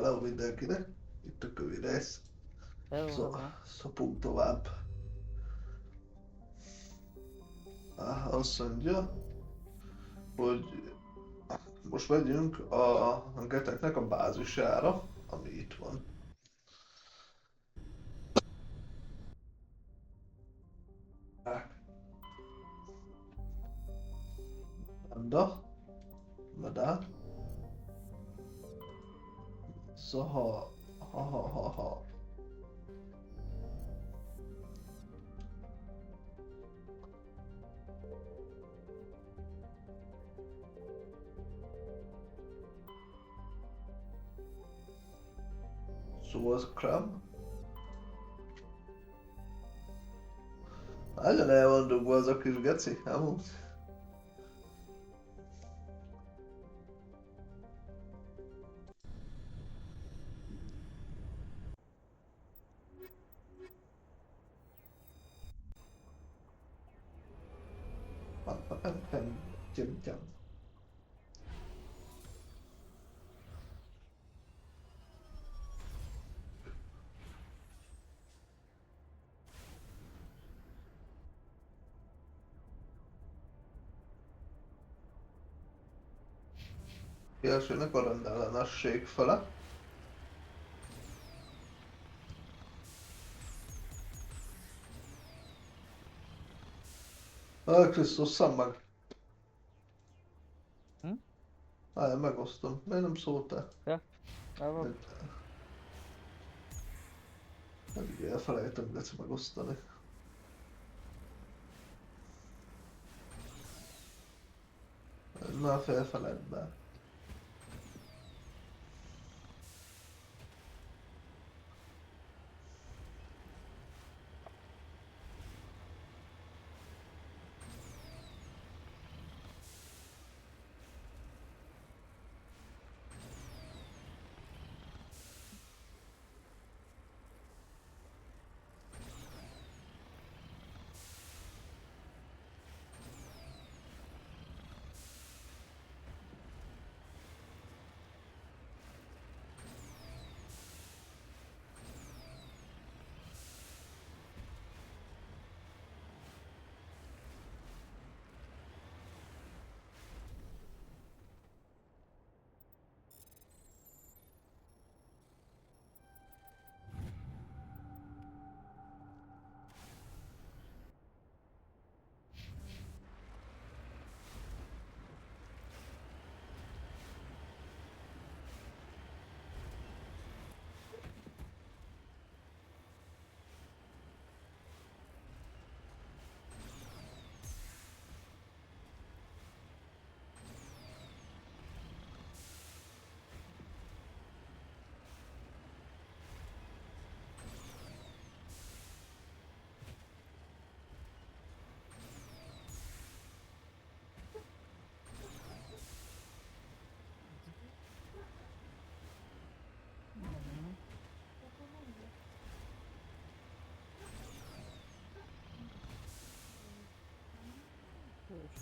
hello mindenkinek. Itt a kövi rész. Hello, Szó, hello. szopunk tovább. Azt mondja, hogy most megyünk a geteknek a bázisára, ami itt van. Lambda, medál. Szóval, ha. Szóval az Crab. Nagyon el van dugva az a kis geci, amúgy. Pem. Elsőnek a rendellenesség fele. Krisztus, szám meg. Hm? Én megosztom. Miért nem szóltál? Ja, bravo. Pedig elfelejtem Geci megosztani. Ez már felfeled be.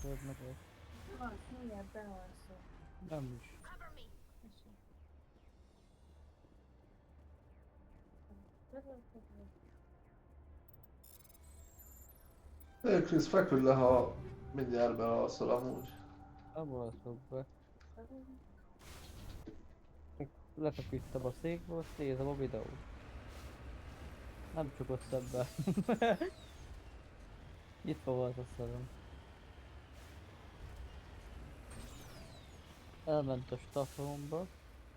Sőt, meg egy. Az, mindjárt bealszol. Nem is. Krisz, feküdj le, ha mindjárt bealszol amúgy. Abba alszok be. Lefeküdtem a székből, azt nézem a videót. Nem csukott szembe. Nyitva volt a szemem. Elment a stafromba,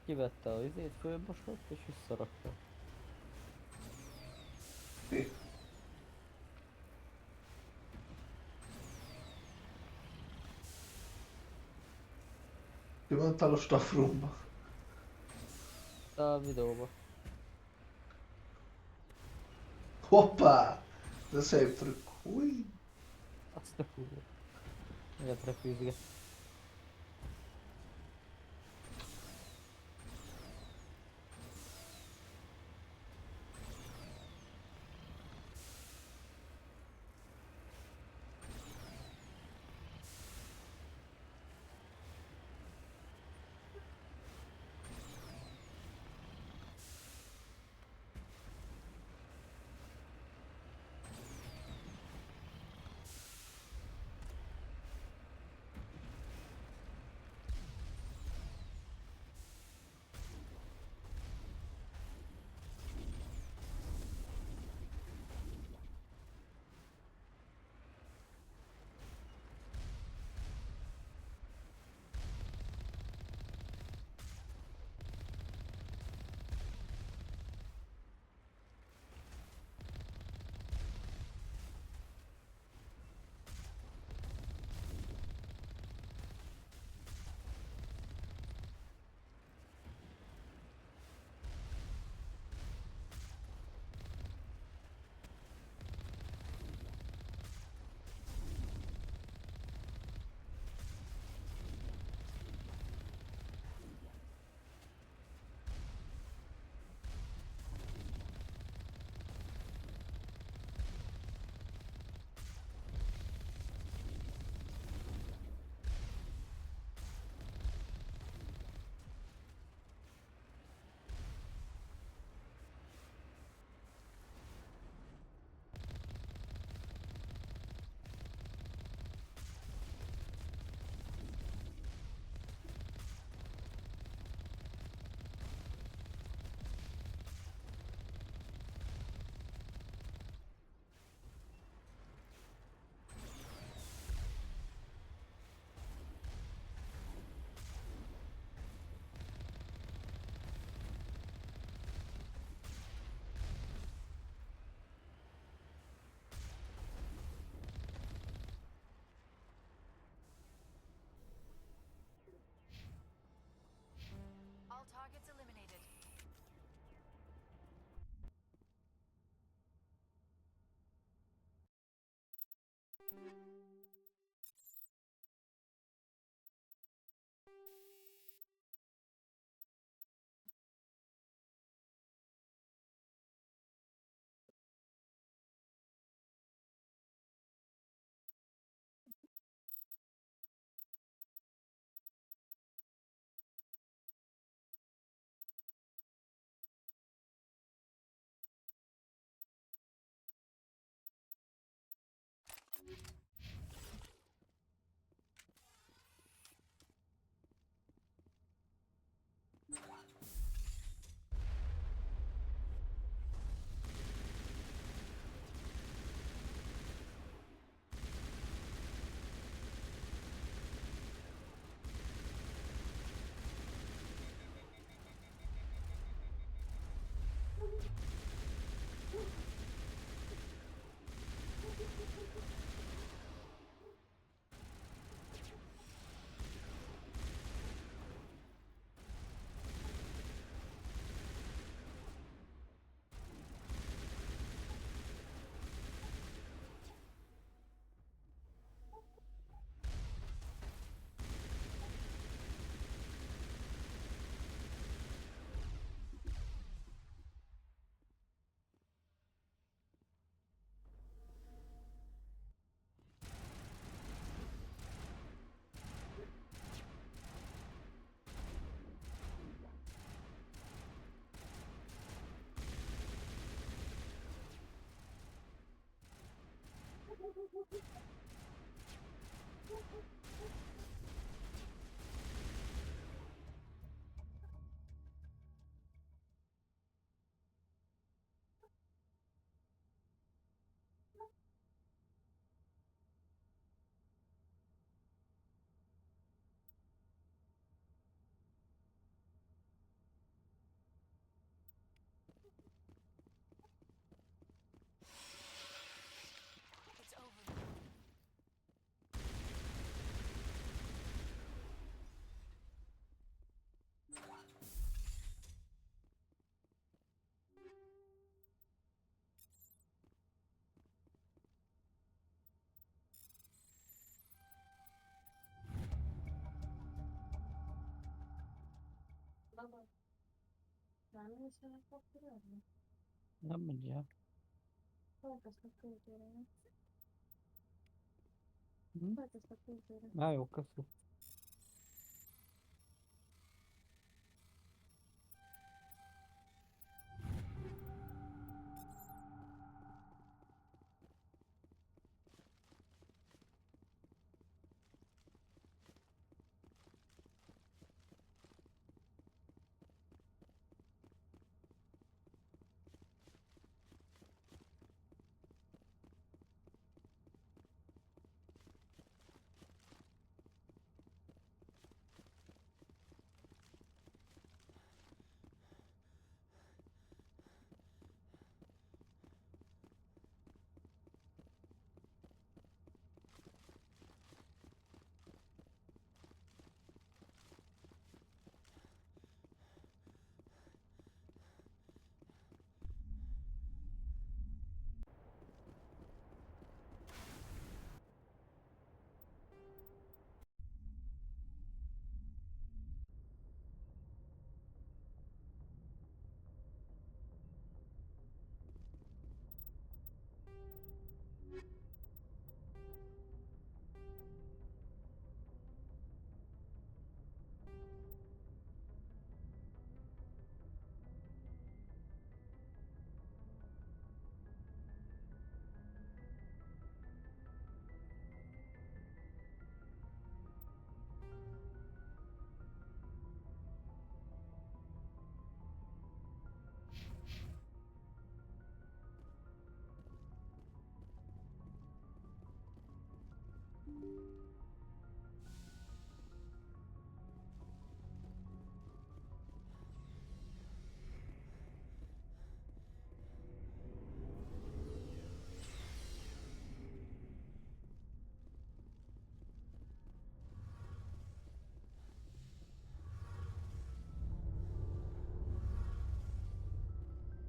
kivette a izét, fölmosott és visszarakta. Ki? Kimentál a staffroomba. A videóba. Hoppá! De szép trükk. Húj! Azt a kurva. Miért repülget? It's over. Baba, ben sana kaptırıyorum. Ne yapmayacağım? Arkasına koyuyorum. Hı? Arkasına koyuyorum. Ha yok kasıl.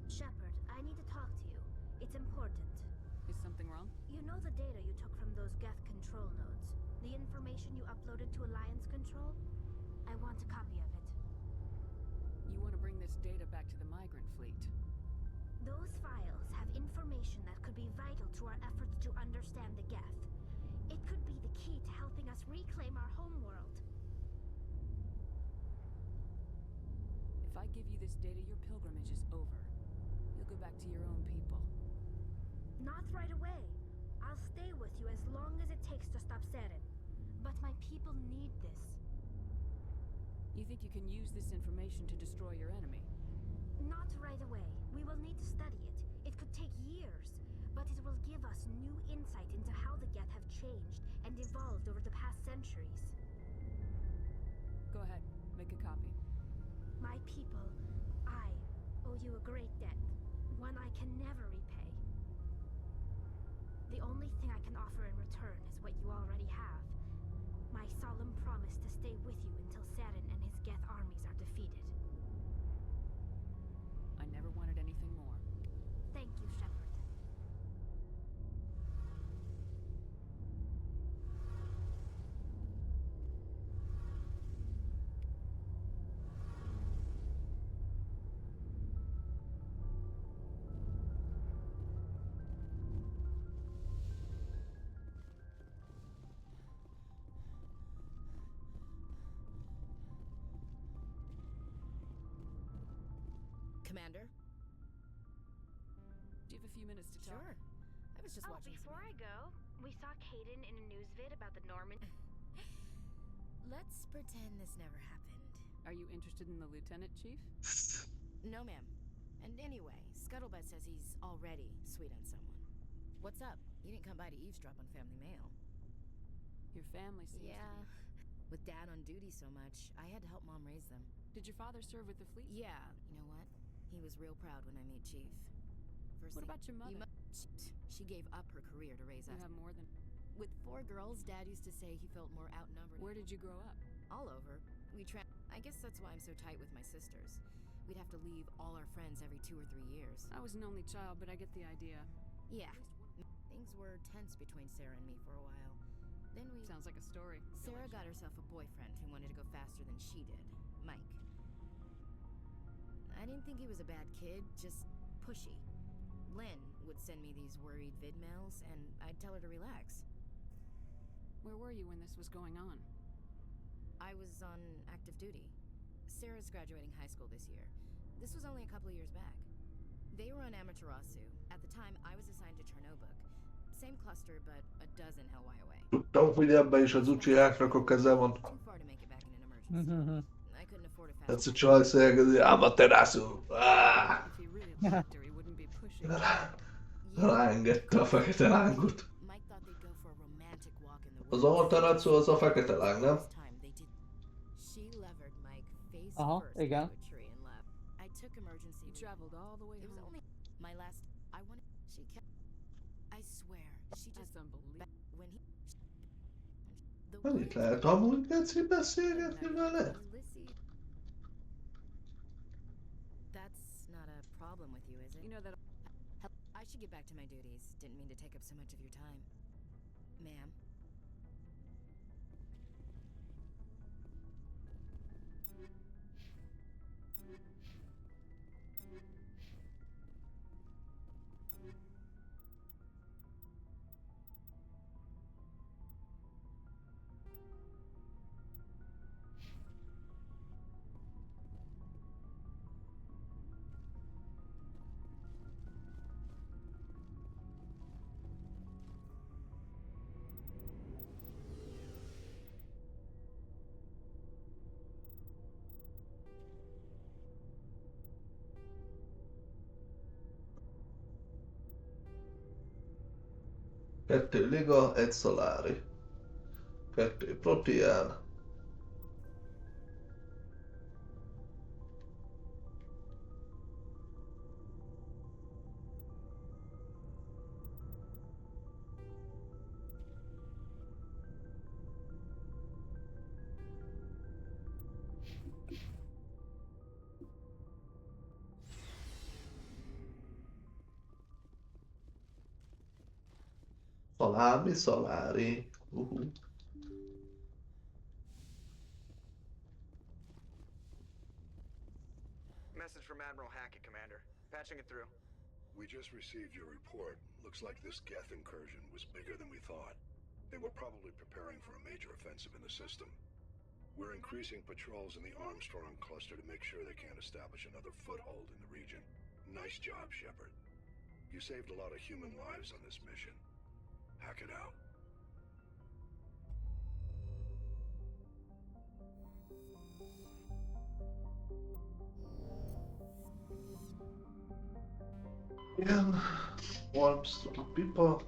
Shepard, I need to talk to you. It's important. Is something wrong? You know the data you took from those Geth control nodes? The information you uploaded to Alliance Control? I want a copy of it. You want to bring this data back to the migrant fleet? Those files have information that could be vital to our efforts to understand the Geth. It could be the key to helping us reclaim our homeworld. If I give you this data, your pilgrimage is over. You'll go back to your own people. Not right away. I'll stay with you as long as it takes to stop Seren. But my people need this. You think you can use this information to destroy your enemy? Not right away. We will need to study it. It could take years, but it will give us new insight into how the Geth have changed and evolved over the past centuries. Go ahead, make a copy. My people, I owe you a great debt, one I can never repay. The only thing I can offer in return is what you already have. My solemn promise to stay with you until Seren and his Geth armies are defeated. I never wanted anything more. Thank you, Shepard. Commander? Do you have a few minutes to talk? Sure. I was just watching Before I go, we saw Caden in a news vid about the Norman. Let's pretend this never happened. Are you interested in the lieutenant, Chief? No, ma'am. And anyway, Scuttlebutt says he's already sweet on someone. What's up? You didn't come by to eavesdrop on family mail. Your family seems to Yeah. be... With Dad on duty so much, I had to help Mom raise them. Did your father serve with the fleet? Yeah, you know what? He was real proud when I made Chief. First What thing- about your mother? She gave up her career to raise You us. have more than... With 4 girls, Dad used to say he felt more outnumbered. Where did you grow up? All over. I guess that's why I'm so tight with my sisters. We'd have to leave all our friends every 2 or 3 years. I was an only child, but I get the idea. Yeah. Things were tense between Sarah and me for a while. Then we... Sounds like a story. Sarah got herself a boyfriend who wanted to go faster than she did. Mike. I didn't think he was a bad kid, just pushy. Lynn would send me these worried vid mails, and I'd tell her to relax. Where were you when this was going on? I was on active duty. Sarah's graduating high school this year. This was only a couple of years back. They were on Amaterasu. At the time, I was assigned to Chernobog. Same cluster, but a dozen LY away. Tudtam, hogy ebbe is az Uchiháknak a keze van. Too far to make it back in an emergency. I couldn't afford a fast Ez a csaj szélgezi, Amaterasu. If he really liked her, he wouldn't be pushing. Ráengedte a fekete lángot. Mike thought they'd go for a romantic walk in the Az woods. Amaterasu az a fekete láng, nem? This time they did. She levered Mike face Aha, first igen. into a tree and left. I took emergency. You traveled all the way It was home. only my last. I wanted. She kept. I swear, she just That's unbelievable. when he. The Mennyit words lehet amúgy Geci beszélgetni vele? Ulysses. That's not a problem with you, is it? You know that... I should get back to my duties. Didn't mean to take up so much of your time. Ma'am. Kettő liga, egy szalári. Kettő proteán. Szalámi, szalári. Message from Admiral Hackett, Commander. Patching it through. We just received your report. Looks like this Geth incursion was bigger than we thought. They were probably preparing for a major offensive in the system. We're increasing patrols in the Armstrong cluster to make sure they can't establish another foothold in the region. Nice job, Shepard. You saved a lot of human lives on this mission. Hack it out. Igen. Warmstone pipa.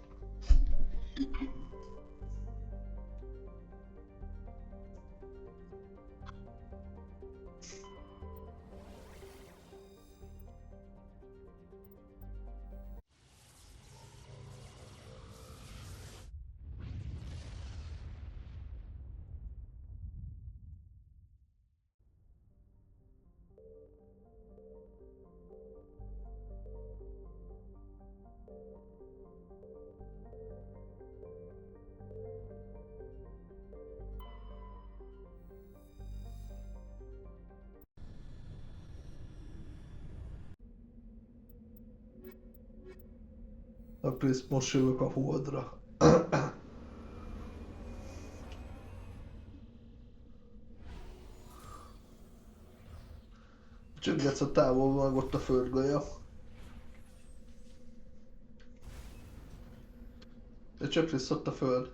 Akkor ezt most jövök a holdra. Csöggetsz a távolban, meg ott a földgaja. De csöprész ott a föld.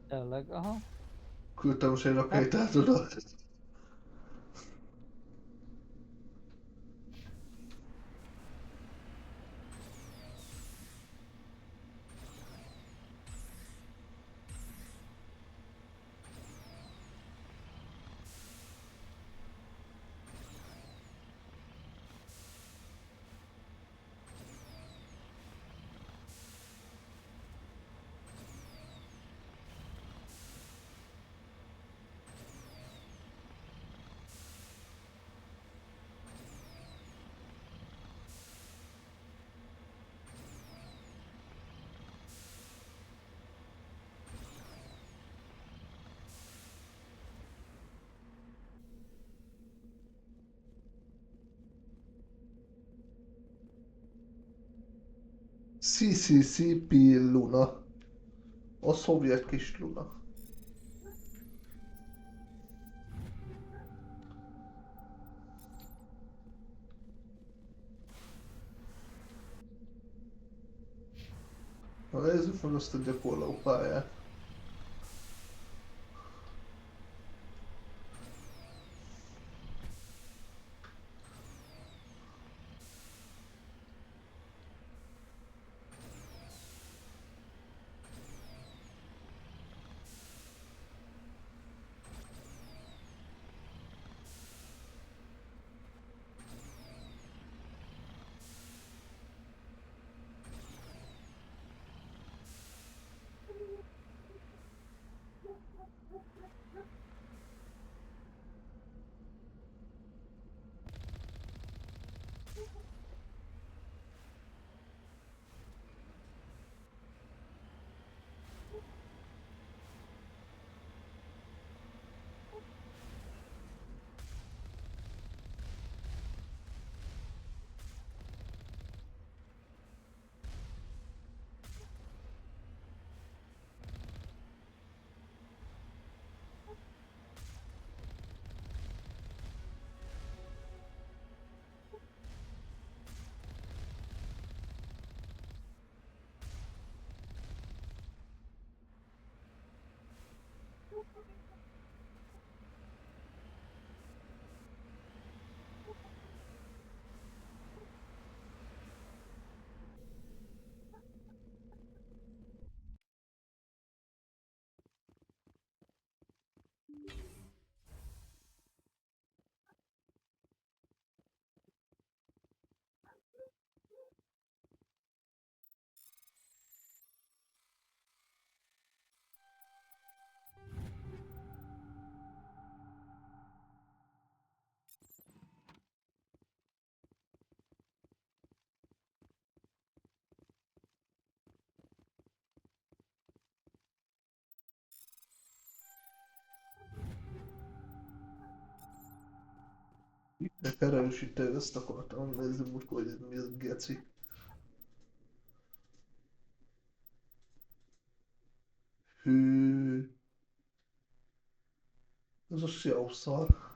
Tényleg, aha. Küldtem most egy rakétát oda. CCCP Luna. A szovjet kis Luna. Na nézzük meg azt a gyakorló pályát. De erősíteni ezt akartam, nézzük most, hogy mi ez geci. Hű. Ez a siauszar.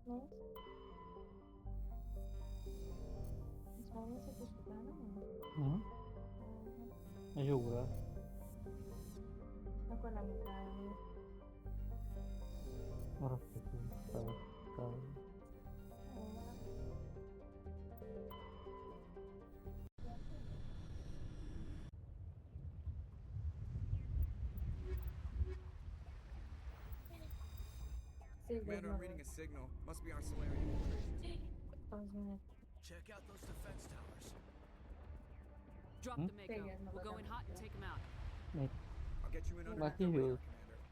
Nossa. Mas fala essa pesquisa, não. Giuro. Ma quella mi dà. Ora stavo. Sì, Commander, I'm reading a signal. Must be our Solarian infiltration. Check out those defense towers. Drop the Mako. Spiegami, We'll go in hot and take them out. I'll get you in under Ma the chi radar, viu? Commander.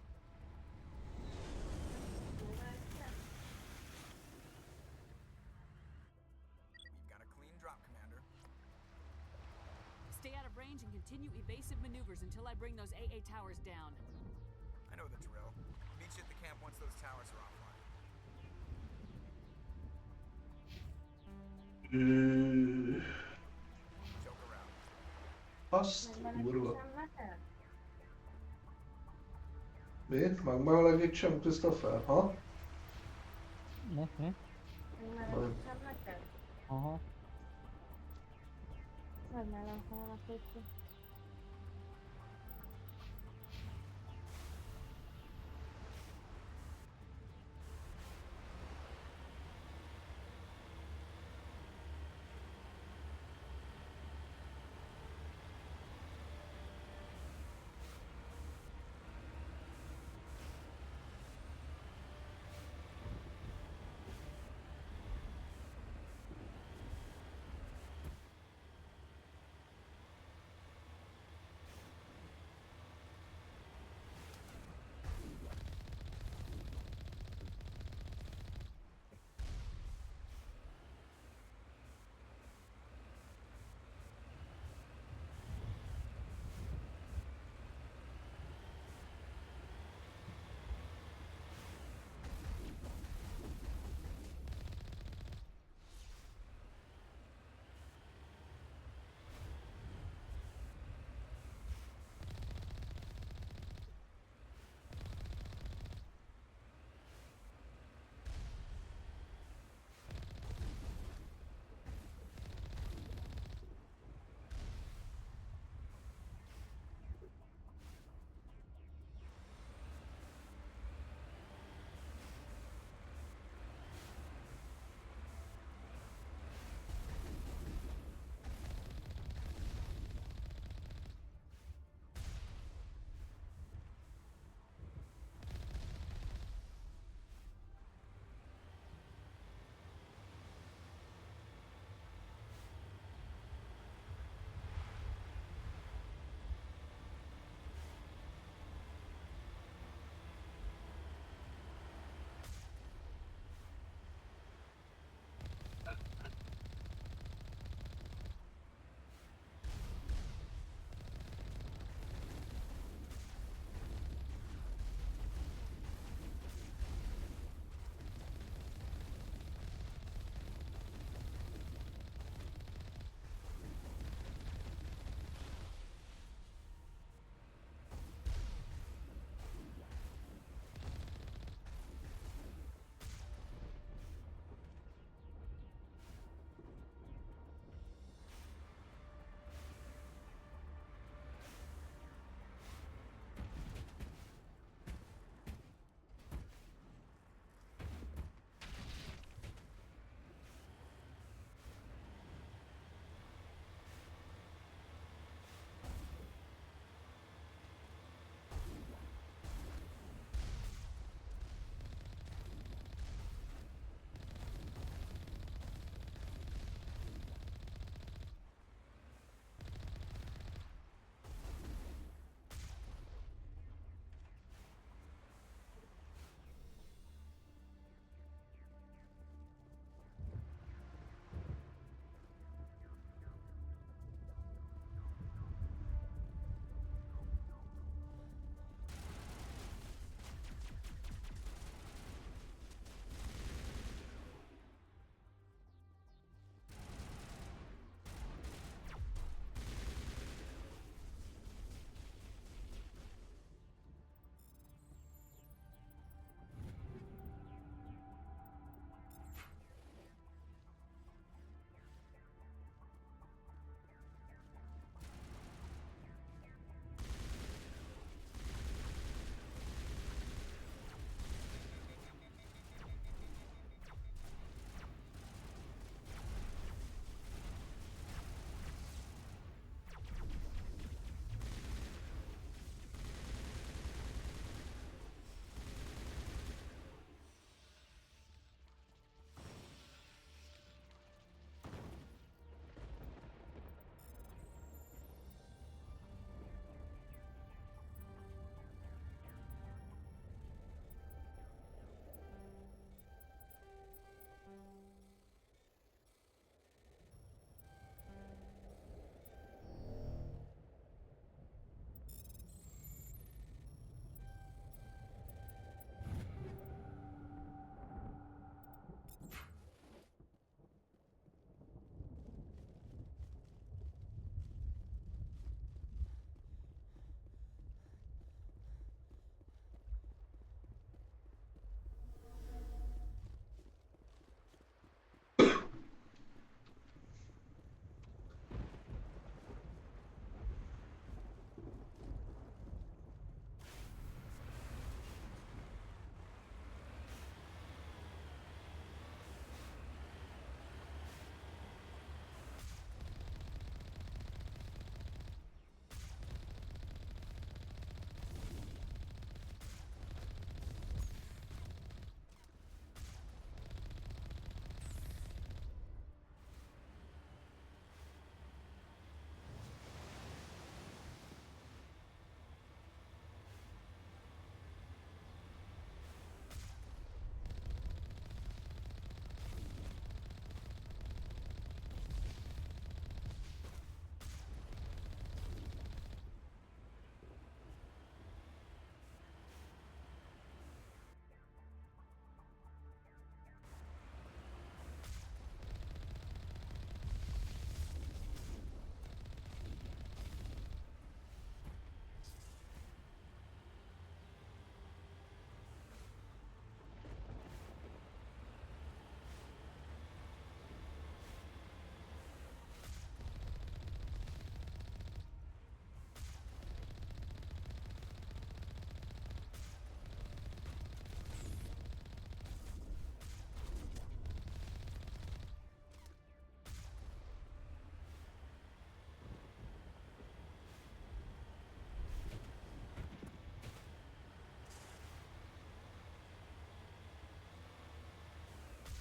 We've got a clean drop, Commander. Stay out of range and continue evasive maneuvers until I bring those AA towers down. I know the drill. Meet you at the camp once those towers are offline. Joker out. Azt Ma kurva. te. Miért? Megmelegítsem, Christopher? Ha? Ne? Ma te. Aha. Remélem, holnap itt.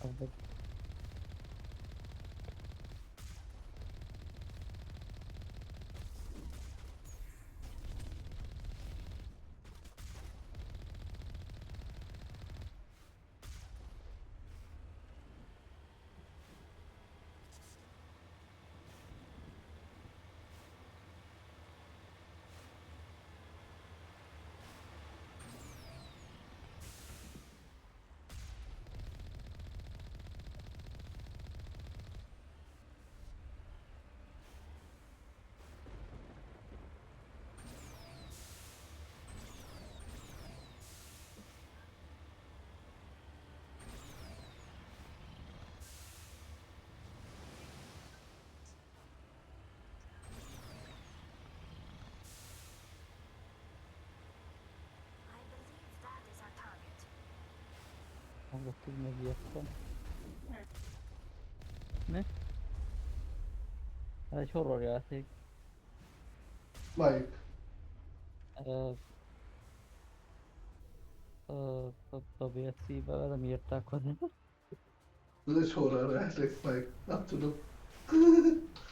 Az meg I believe that is our target. hangot így megijedtem. Mi? Ez egy horror játék. Melyik? Ö, a BSC-be nem írták oda. Ez egy horror játék, melyik? Nem tudom.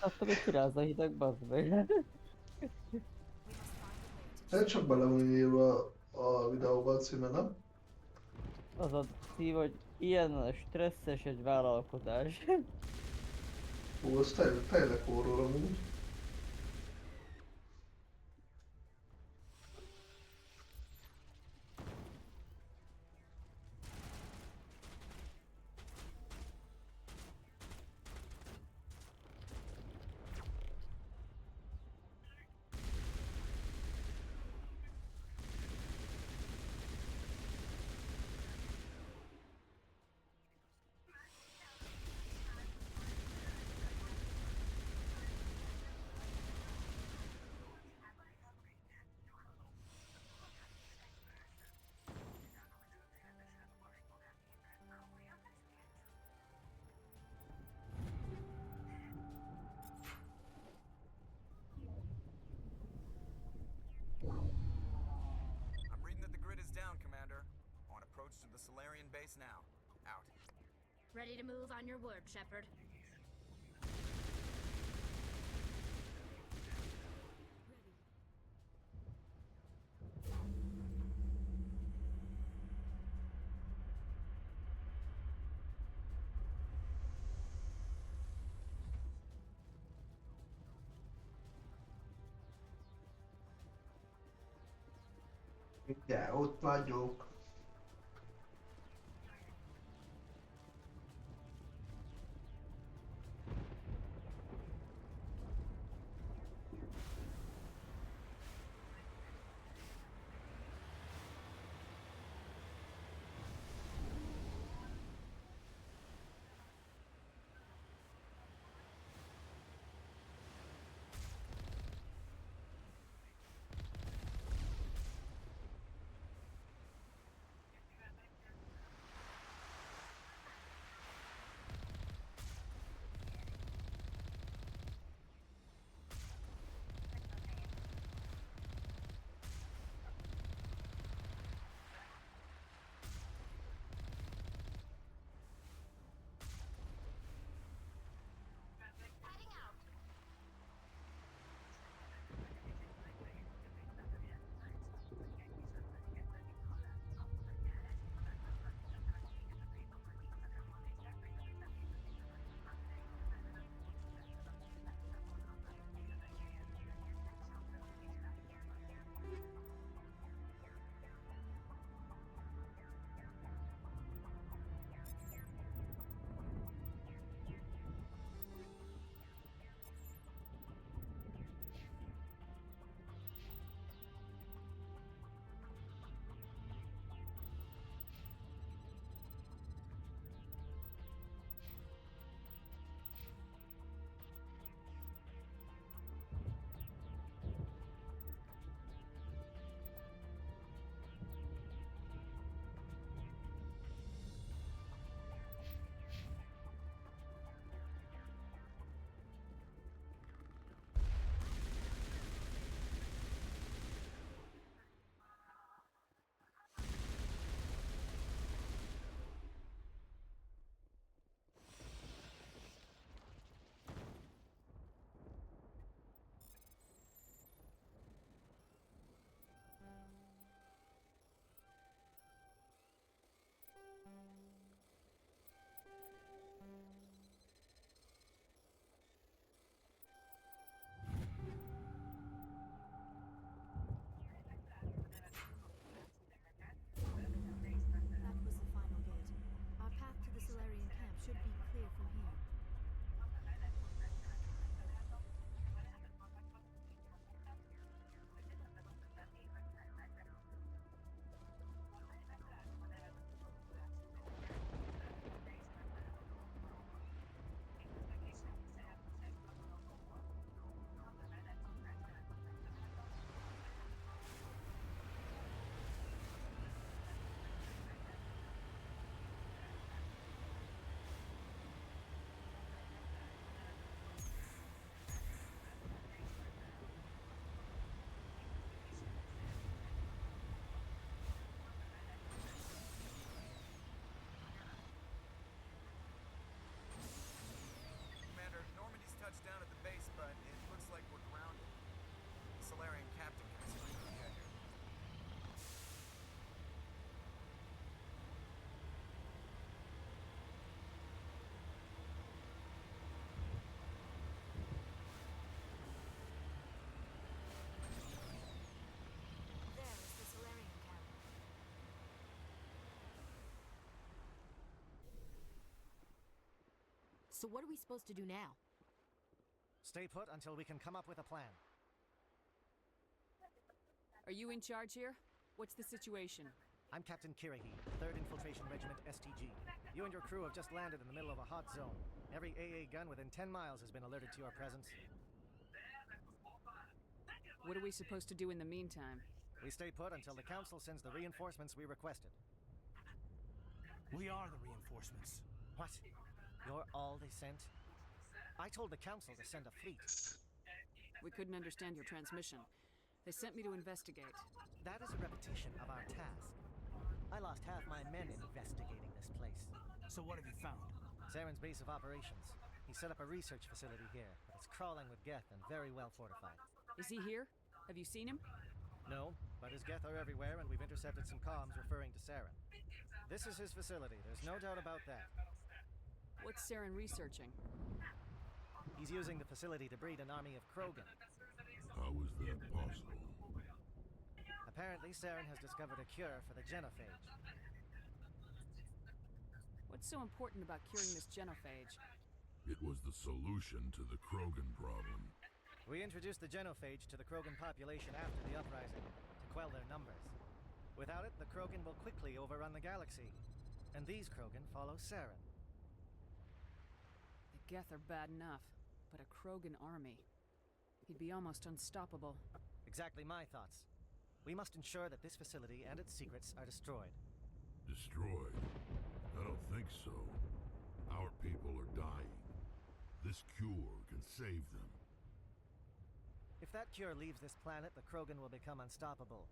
Hát még kiráz a hideg, bazd meg. We must find a way to Hát csak bele van írva a videóban a címe, nem? Az a cím, hogy ilyen stresszes egy vállalkozás. Ó, az tényleg horror amúgy. I'm reading that the grid is down, Commander. On approach to the Solarian base now. Out. Ready to move on your word, Shepard. Ja, ott vagyok. So what are we supposed to do now? Stay put until we can come up with a plan. Are you in charge here? What's the situation? I'm Captain Kirahi, 3rd Infiltration Regiment STG. You and your crew have just landed in the middle of a hot zone. Every AA gun within 10 miles has been alerted to your presence. What are we supposed to do in the meantime? We stay put until the Council sends the reinforcements we requested. We are the reinforcements. What? You're all they sent? I told the Council to send a fleet. We couldn't understand your transmission. They sent me to investigate. That is a repetition of our task. I lost half my men investigating this place. So what have you found? Saren's base of operations. He set up a research facility here, but it's crawling with Geth and very well fortified. Is he here? Have you seen him? No, but his Geth are everywhere and we've intercepted some comms referring to Saren. This is his facility, there's no doubt about that. What's Saren researching? He's using the facility to breed an army of Krogan. How is that possible? Apparently, Saren has discovered a cure for the genophage. What's so important about curing this genophage? It was the solution to the Krogan problem. We introduced the genophage to the Krogan population after the uprising, to quell their numbers. Without it, the Krogan will quickly overrun the galaxy. And these Krogan follow Saren. The Geth are bad enough, but a Krogan army. He'd be almost unstoppable. Exactly my thoughts. We must ensure that this facility and its secrets are destroyed. Destroyed? I don't think so. Our people are dying. This cure can save them. If that cure leaves this planet, the Krogan will become unstoppable.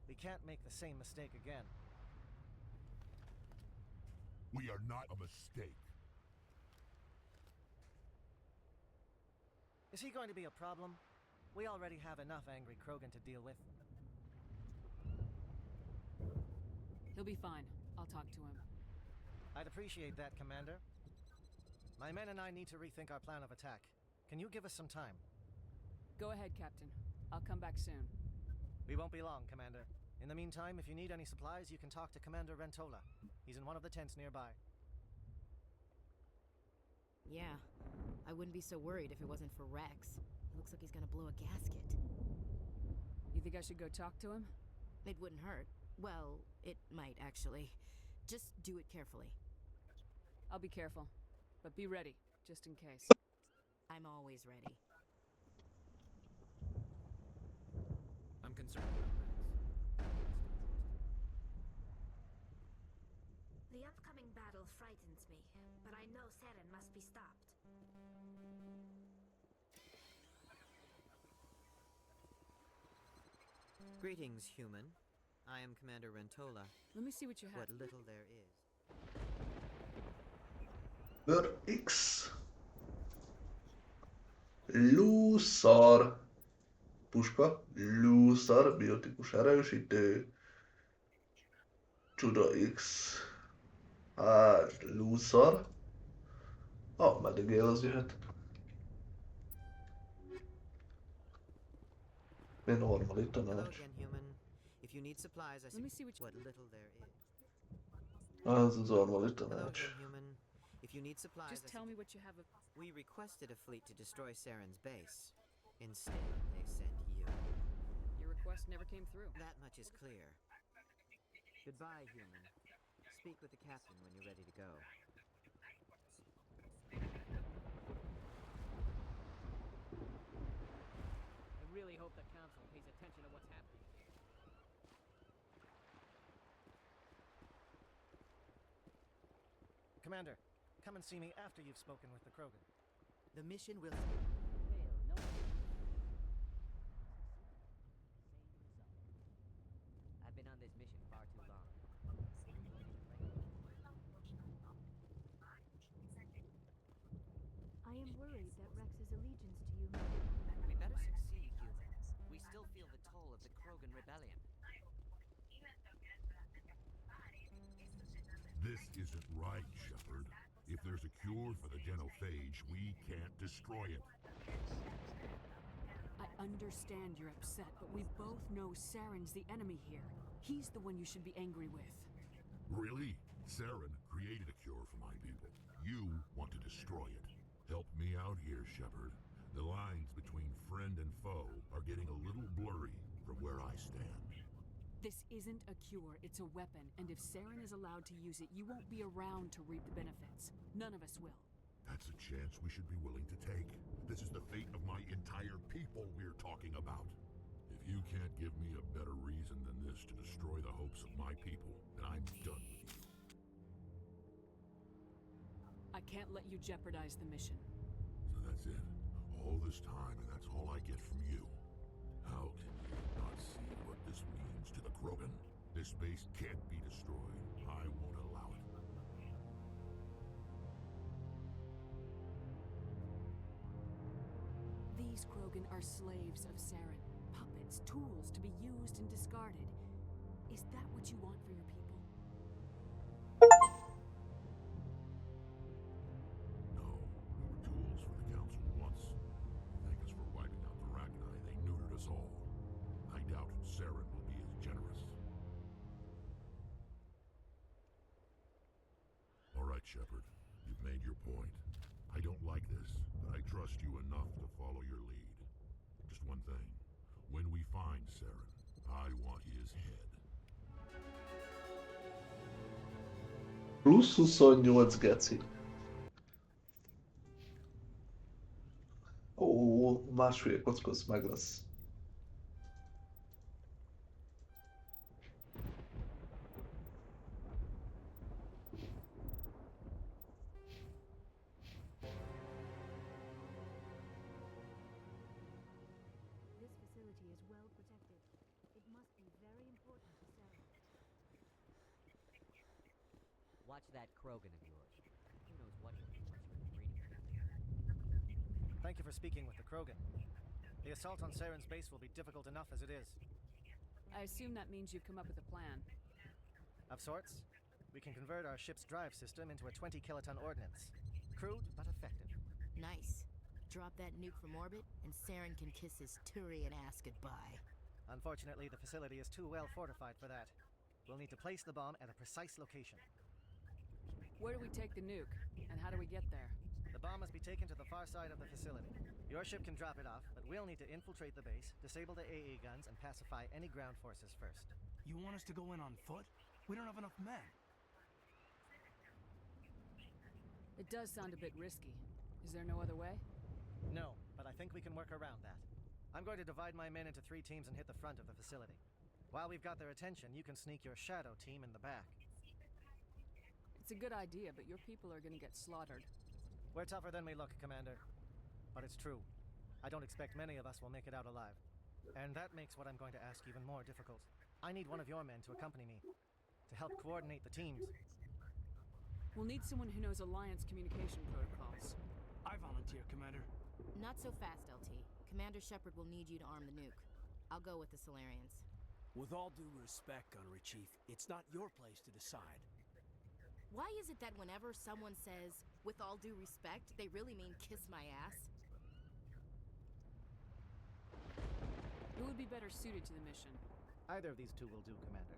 We can't make the same mistake again. We are not a mistake. Is he going to be a problem? We already have enough angry Krogan to deal with. He'll be fine. I'll talk to him. I'd appreciate that, Commander. My men and I need to rethink our plan of attack. Can you give us some time? Go ahead, Captain. I'll come back soon. We won't be long, Commander. In the meantime, if you need any supplies, you can talk to Commander Rentola. He's in one of the tents nearby. Yeah, I wouldn't be so worried if it wasn't for Rex. He looks like he's gonna blow a gasket. You think I should go talk to him? It wouldn't hurt. Well, it might actually. Just do it carefully. I'll be careful. But be ready, just in case. I'm always ready. I'm concerned about Rex. The upcoming battle frightens me, but I know Saren must be stopped. Greetings, human. I am Commander Rentola. Let me see what you have. What little there is. X. Lúszar. Puska. Lúszar. Biotikus erősítő. Csuda X. Hát, Lúszar. Meddig él, az jöhet. Mi normalitanás. Hello again, human. If you need supplies, I Let me see what what little there is. Az az Hello normalitanás. again, human. If you need supplies, Just tell me what you have of... We requested a fleet to destroy Saren's base. Instead, they sent you. Your request never came through. That much is clear. Goodbye, human. Speak with the captain when you're ready to go. I really hope the Council pays attention to what's happening. Commander, come and see me after you've spoken with the Krogan. The mission will... Hell, no. I've been on this mission far too long. I am worried that Rex's allegiance to you. We better succeed, humans. We still feel the toll of the Krogan rebellion. This isn't right, Shepard. If there's a cure for the genophage, we can't destroy it. I understand you're upset, but we both know Saren's the enemy here. He's the one you should be angry with. Really? Saren created a cure for my people. You want to destroy it. Help me out here, Shepard. The lines between friend and foe are getting a little blurry from where I stand. This isn't a cure, it's a weapon, and if Saren is allowed to use it, you won't be around to reap the benefits. None of us will. That's a chance we should be willing to take. This is the fate of my entire people we're talking about. If you can't give me a better reason than this to destroy the hopes of my people, then I'm done with you. I can't let you jeopardize the mission. So that's it. All this time, and that's all I get from you. How can you not see what this means to the Krogan? This base can't be destroyed. I won't allow it. These Krogan are slaves of Saren. Puppets, tools to be used and discarded. Is that what you want for your people? No, we were tools for the Council once. Thank us for wiping out the Rachni. They neutered us all. I doubt Saren will be as generous. All right, Shepard. You've made your point. I don't like this, but I trust you enough to follow your lead. Just one thing. When we find Saren, I want his head. Plusz 28 geci. Ó, másfél kockosz meg lesz. This facility is well protected. It must be very important to Saren. Watch that Krogan of yours. Who knows what he'll do once you're breeding. Thank you for speaking with the Krogan. The assault on Saren's base will be difficult enough as it is. I assume that means you've come up with a plan. Of sorts. We can convert our ship's drive system into a 20-kiloton ordnance. Crude, but effective. Nice. Drop that nuke from orbit, and Saren can kiss his Turian ass goodbye. Unfortunately, the facility is too well fortified for that. We'll need to place the bomb at a precise location. Where do we take the nuke? And how do we get there? The bomb must be taken to the far side of the facility. Your ship can drop it off, but we'll need to infiltrate the base, disable the AA guns, and pacify any ground forces first. You want us to go in on foot? We don't have enough men. It does sound a bit risky. Is there no other way? No, but I think we can work around that. I'm going to divide my men into 3 teams and hit the front of the facility. While we've got their attention, you can sneak your shadow team in the back. It's a good idea, but your people are gonna get slaughtered. We're tougher than we look, Commander. But it's true. I don't expect many of us will make it out alive. And that makes what I'm going to ask even more difficult. I need one of your men to accompany me, to help coordinate the teams. We'll need someone who knows Alliance communication protocols. I volunteer, Commander. Not so fast, LT. Commander Shepard will need you to arm the nuke. I'll go with the Solarians. With all due respect, Gunnery Chief, it's not your place to decide. Why is it that whenever someone says, with all due respect, they really mean kiss my ass? Who would be better suited to the mission? Either of these 2 will do, Commander.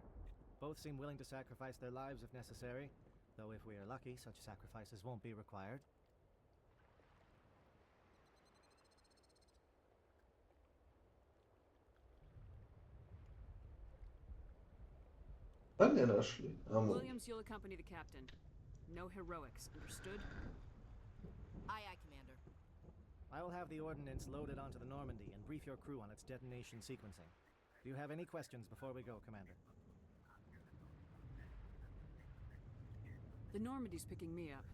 Both seem willing to sacrifice their lives if necessary, though if we are lucky, such sacrifices won't be required. Menjen Ashley, amúgy. Williams, you'll accompany the captain. No heroics, understood? Aye, aye, Commander. I will have the ordnance loaded onto the Normandy and brief your crew on its detonation sequencing. Do you have any questions before we go, Commander? The Normandy's picking me up.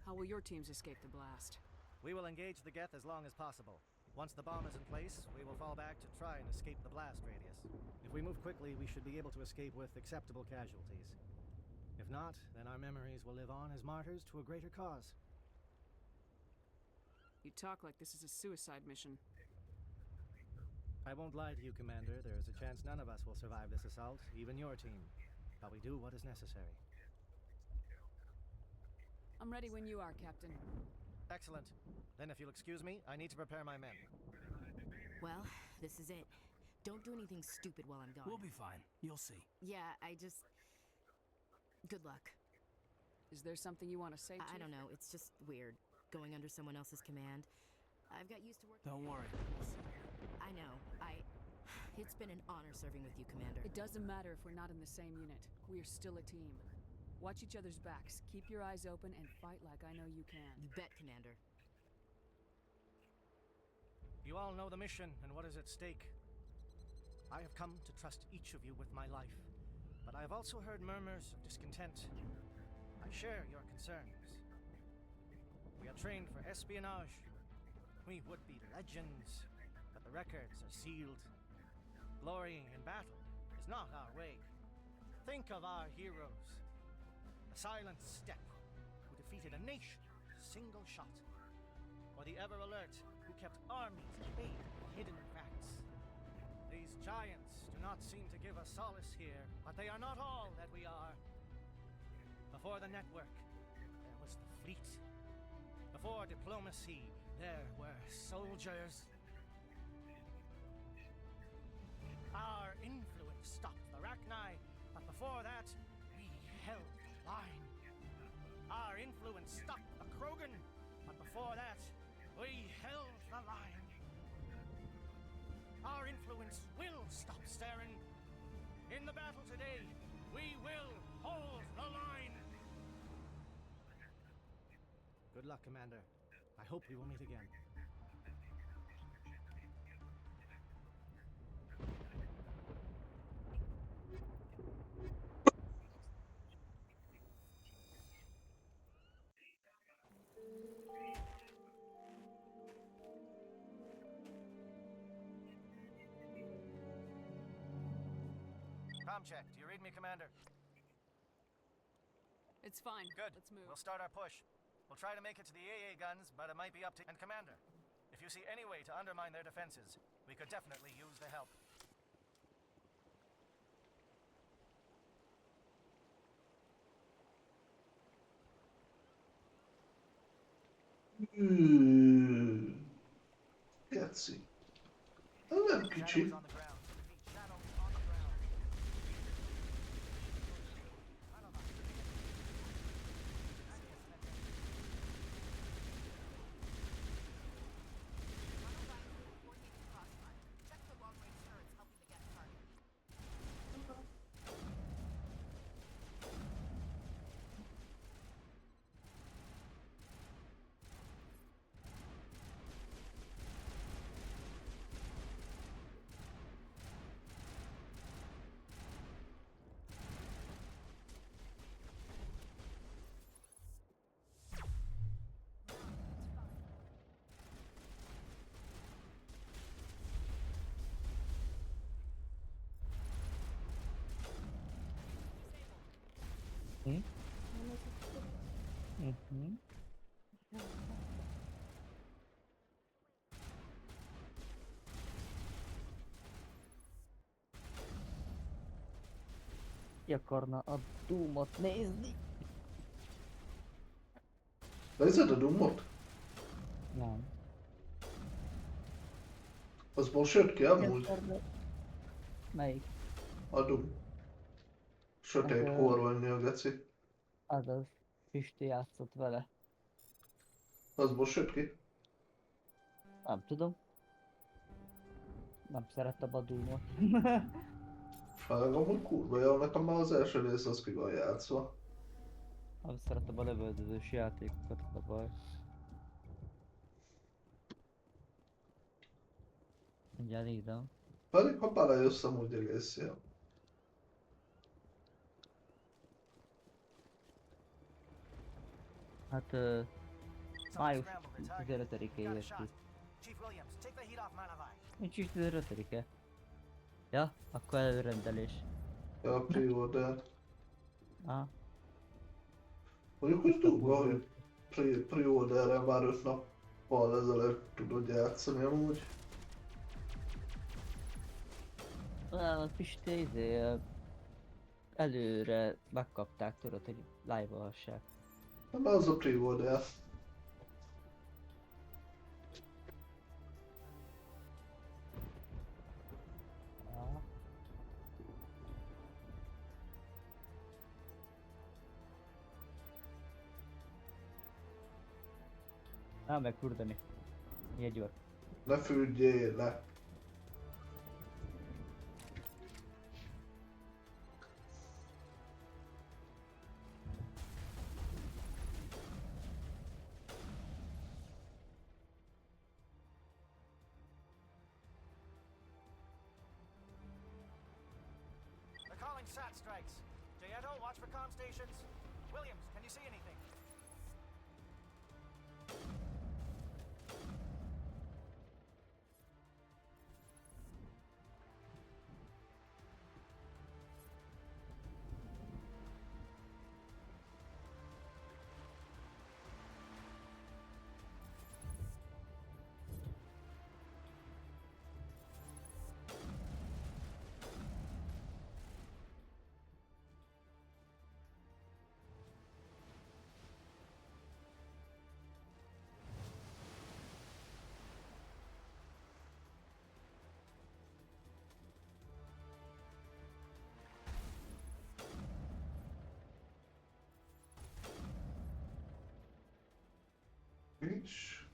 How will your teams escape the blast? We will engage the Geth as long as possible. Once the bomb is in place, we will fall back to try and escape the blast radius. If we move quickly, we should be able to escape with acceptable casualties. If not, then our memories will live on as martyrs to a greater cause. You talk like this is a suicide mission. I won't lie to you, Commander. There is a chance none of us will survive this assault, even your team. But we do what is necessary. I'm ready when you are, Captain. Excellent. Then if you'll excuse me, I need to prepare my men. Well, this is it. Don't do anything stupid while I'm gone. We'll be fine. You'll see. Yeah, Good luck. Is there something you want to say, I Chief? don't know, it's just weird. going under someone else's command. I've got used to working. Don't worry. I know. It's been an honor serving with you, Commander. It doesn't matter if we're not in the same unit. We're still a team. Watch each other's backs, keep your eyes open, and fight like I know you can. You bet, Commander. You all know the mission and what is at stake. I have come to trust each of you with my life, but I have also heard murmurs of discontent. I share your concerns. We are trained for espionage. We would be legends, but the records are sealed. Glorying in battle is not our way. Think of our heroes. The Silent Step, who defeated a nation with a single shot. Or the Ever Alert, who kept armies at bay with hidden facts. These giants do not seem to give us solace here, but they are not all that we are. Before the network, there was the fleet. Before diplomacy, there were soldiers. Our influence stopped the Rachni, but before that, we held the line. Our influence stopped the Krogan, but before that, we held the line. Our influence will stop Saren. In the battle today, we will hold the line. Good luck, Commander. I hope we will meet again. Com check. Do you read me, Commander? It's fine. Good. Let's move. We'll start our push. We'll try to make it to the AA guns, but it might be up to... And Commander, if you see any way to undermine their defenses, we could definitely use the help. Cazzi. Vabbè, PC. Mhm. Ki akarna a Doom-ot nézni? Nézed a Doom-ot? Nem. Az most jött ki amúgy. Melyik? A Doom. Sötét horvanyja a geci. Azaz. Pisti játszott vele. Az most jött ki? Nem tudom. Nem szerettem a Doom-ot. Hát amúgy kurva jó, nekem már az első rész az ki van játszva. Nem szeretem a lövöldözős játékokat, a baj. Mindjárt írtam. Pedig ha belejössz amúgy egész jó. Hát május 15-e jött ki. Chief Williams, take the heat off Manavai. Nincs is 15-e. Ja, akkor előrendelés. Ja, pre-order. Aha. Mondjuk úgy durva, hogy pre-orderrel már 5 nappal ezelőtt tudod játszani amúgy. Nem, a Pisti előre megkapták, tudod, hogy live-olhassák. Nem, az a pre-order. Nem meg fürdeni. Jegyőr. Ne fürdjél le. They're calling SAT strikes. Jayeto, watch for comm stations. Williams, can you see anything? Nincs.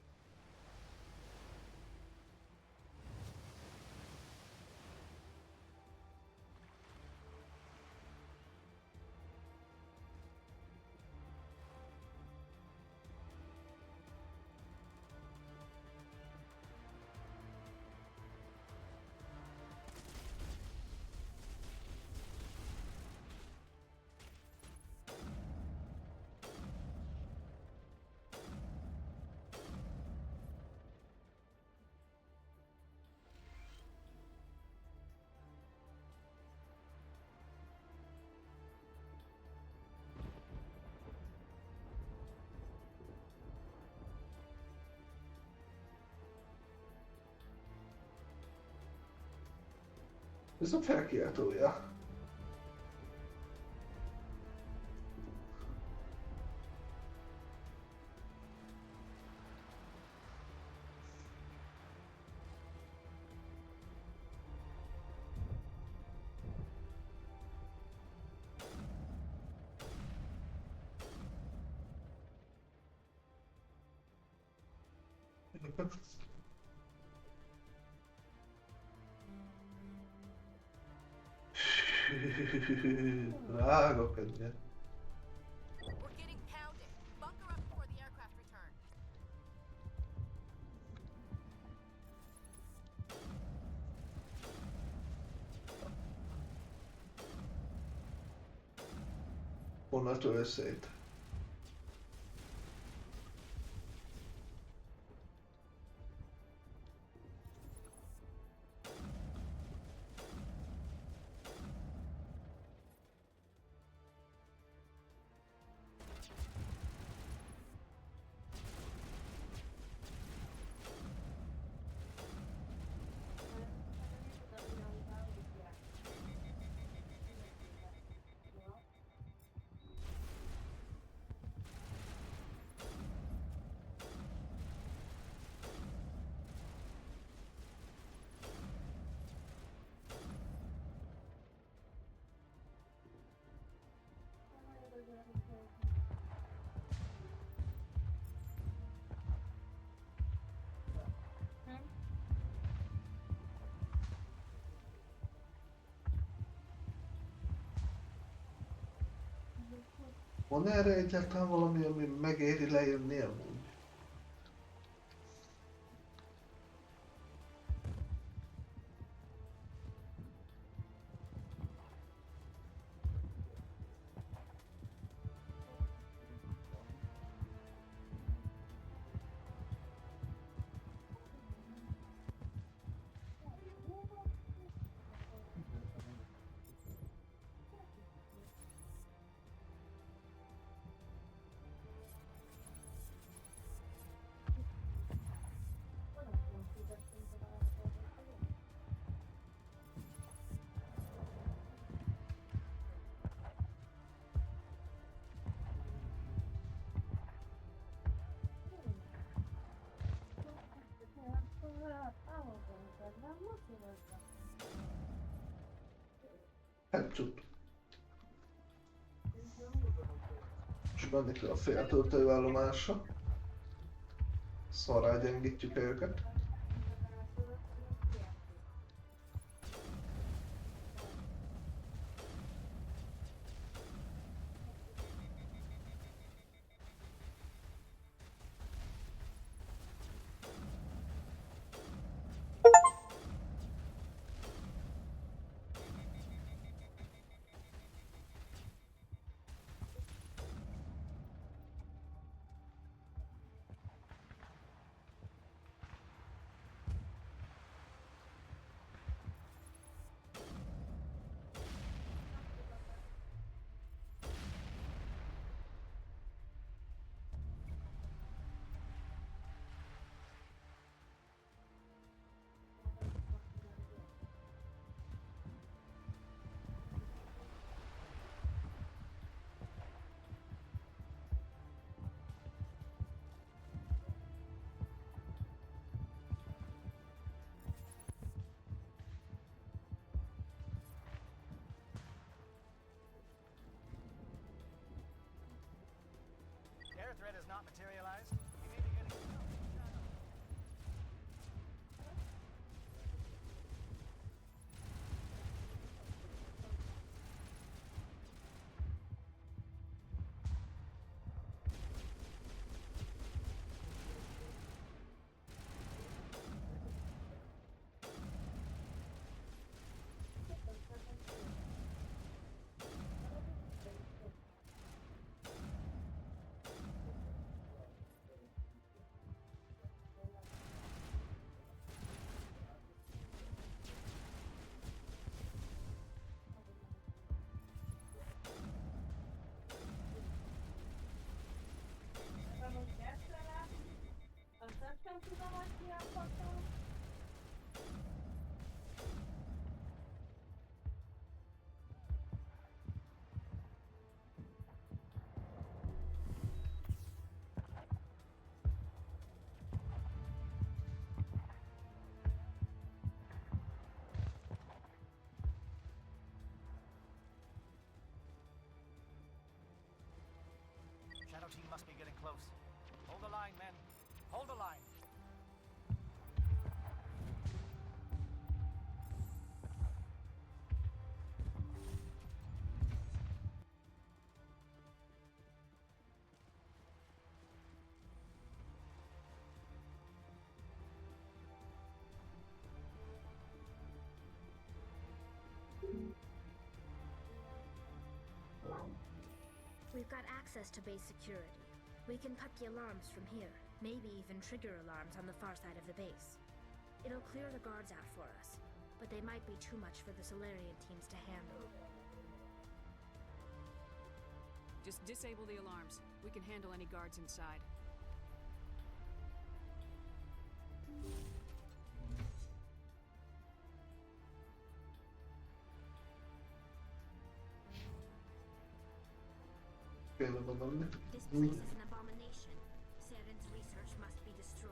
Ez a felkiáltója. Drága könnyen. We're getting pounded. Bunker up before the aircraft return. Honnan törő szét? Van erre egyáltalán valami, ami megéri lejönni amúgy? Headshot. És mennék le a féltöltőállomásra. Sonra gyengítjük őket. Air threat has not materialized. We may be getting... Shadow team must be getting close. Hold the line, men. Hold the line. We've got access to base security. We can cut the alarms from here, maybe even trigger alarms on the far side of the base. It'll clear the guards out for us, but they might be too much for the Solarian teams to handle. Just disable the alarms. We can handle any guards inside. This place is an abomination. Saren's research must be destroyed.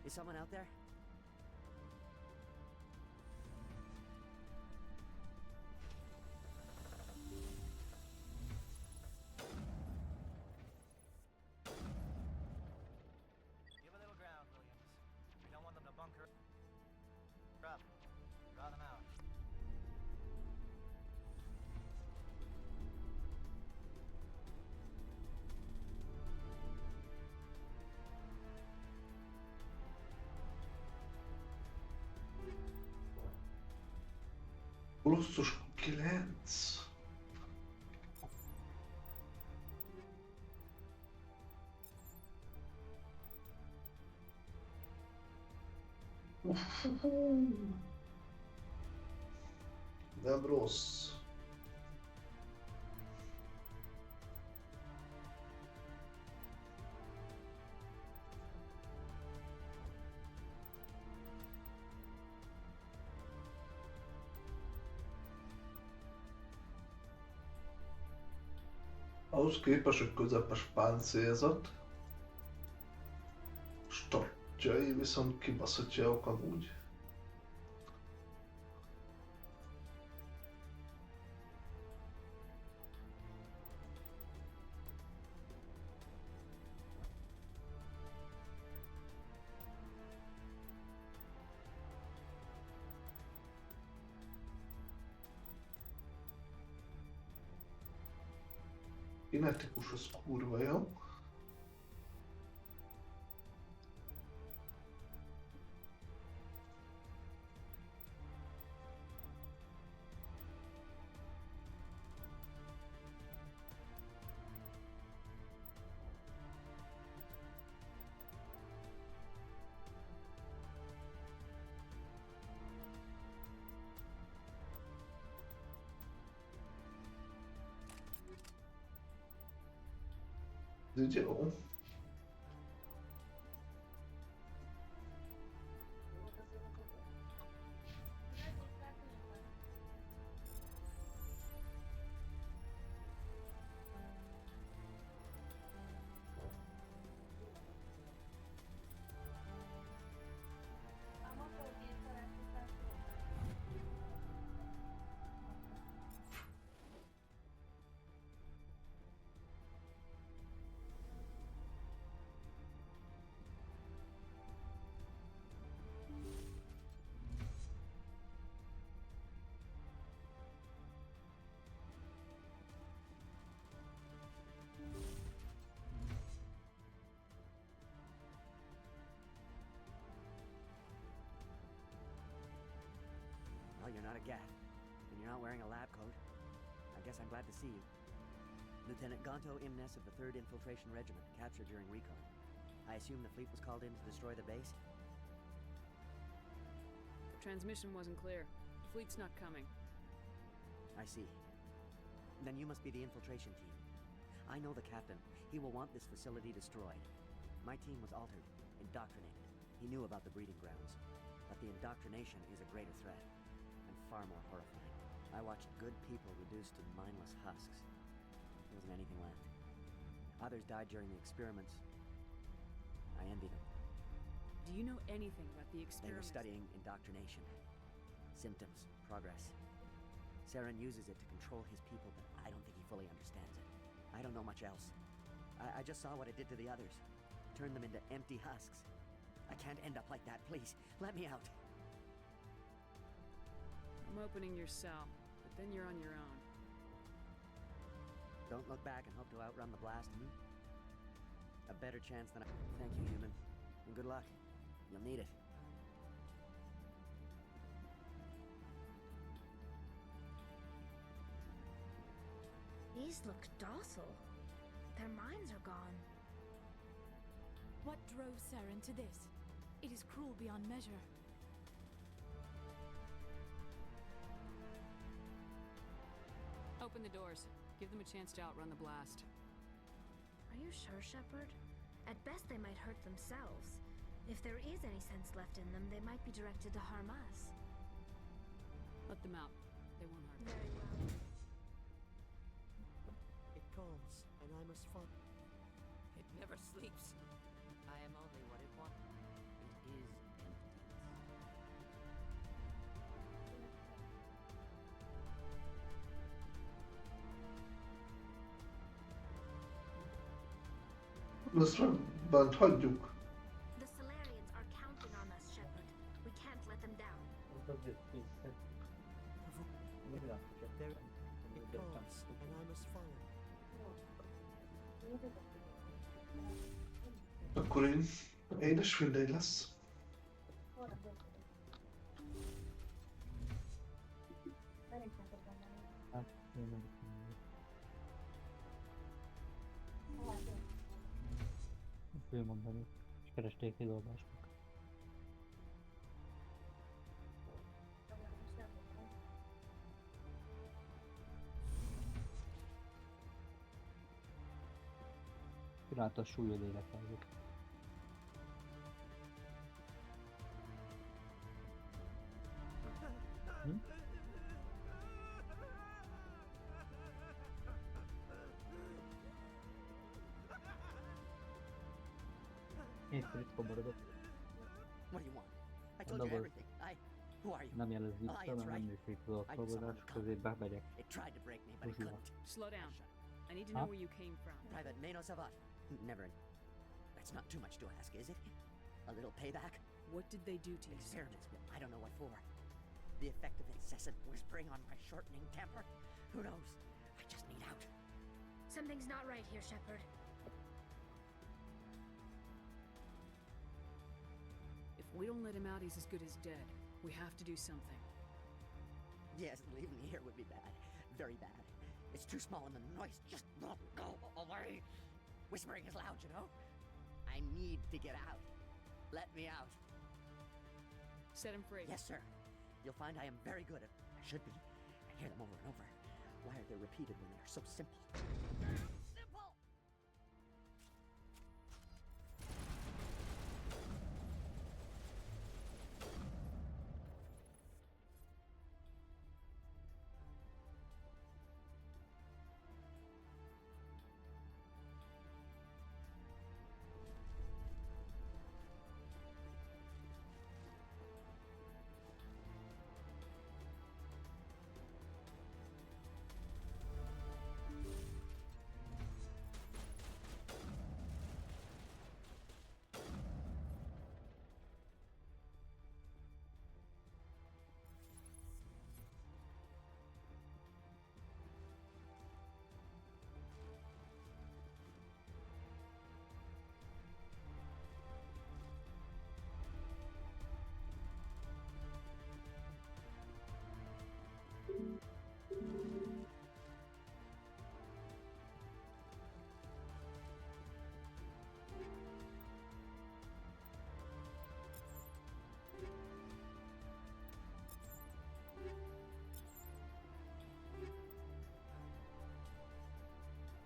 Is someone out there? Give a little ground, Williams. We don't want them to bunker up. Draw them out. Colossus 9. Nem rossz. Ahhoz képest, hogy közepes páncélzat, statjai viszont kibaszott jók amúgy. Kinetikus az kurva jó. Ez így jó. Well, you're not a Gath, and you're not wearing a lab coat. I guess I'm glad to see you. Lieutenant Gonto Imnes of the 3rd Infiltration Regiment, captured during recon. I assume the fleet was called in to destroy the base? Transmission wasn't clear. The fleet's not coming. I see. Then you must be the infiltration team. I know the captain. He will want this facility destroyed. My team was altered, indoctrinated. He knew about the breeding grounds. But the indoctrination is a greater threat, and far more horrifying. I watched good people reduced to mindless husks. There wasn't anything left. Others died during the experiments. I envy them. Do you know anything about the They were experiments? studying indoctrination. Symptoms, progress. Saren uses it to control his people, but I don't think he fully understands it. I don't know much else. I just saw what it did to the others. Turned them into empty husks. I can't end up like that, please. Let me out. I'm opening your cell, but then you're on your own. Don't look back and hope to outrun the blast, A better chance than I... Thank you, human. And good luck. You'll need it. These look docile. Their minds are gone. What drove Saren to this? It is cruel beyond measure. Open the doors. Give them a chance to outrun the blast. Are you sure, Shepard? At best, they might hurt themselves. If there is any sense left in them, they might be directed to harm us. Let them out. They won't harm Very well. It calls, and I must follow. It never sleeps. I am only what it wants. It is Ezt meg bent hagyjuk. The Solarians are counting on us, Shepard. We can't let them down. There it calls, and I must follow. Akkor én is mindegy lesz. Hát, én meg fölmondani, és keresték kidolgásnak. Pillanat súlyod énekeljük. Én ritka maradok. What do you want? I told you Double. everything. Who are you? Nem jelez Ah, vissza, it's mert nem right. működik az alkalmazás, közé bemegyek. It tried to break me, but it Usual. couldn't. Slow down. I need to Huh? know where you came from. Private Mano Savat. Never. That's not too much to ask, is it? A little payback? What did they do to you? Experiments, but I don't know what for. The effect of incessant whispering on my shortening temper? Who knows? I just need out. Something's not right here, Shepard. If we don't let him out, he's as good as dead. We have to do something. Yes, leaving me here would be bad. Very bad. It's too small and the noise just won't go away. Whispering is loud, you know? I need to get out. Let me out. Set him free. Yes, sir. You'll find I am very good at... I should be. I hear them over and over. Why are they repeated when they're so simple? Simple!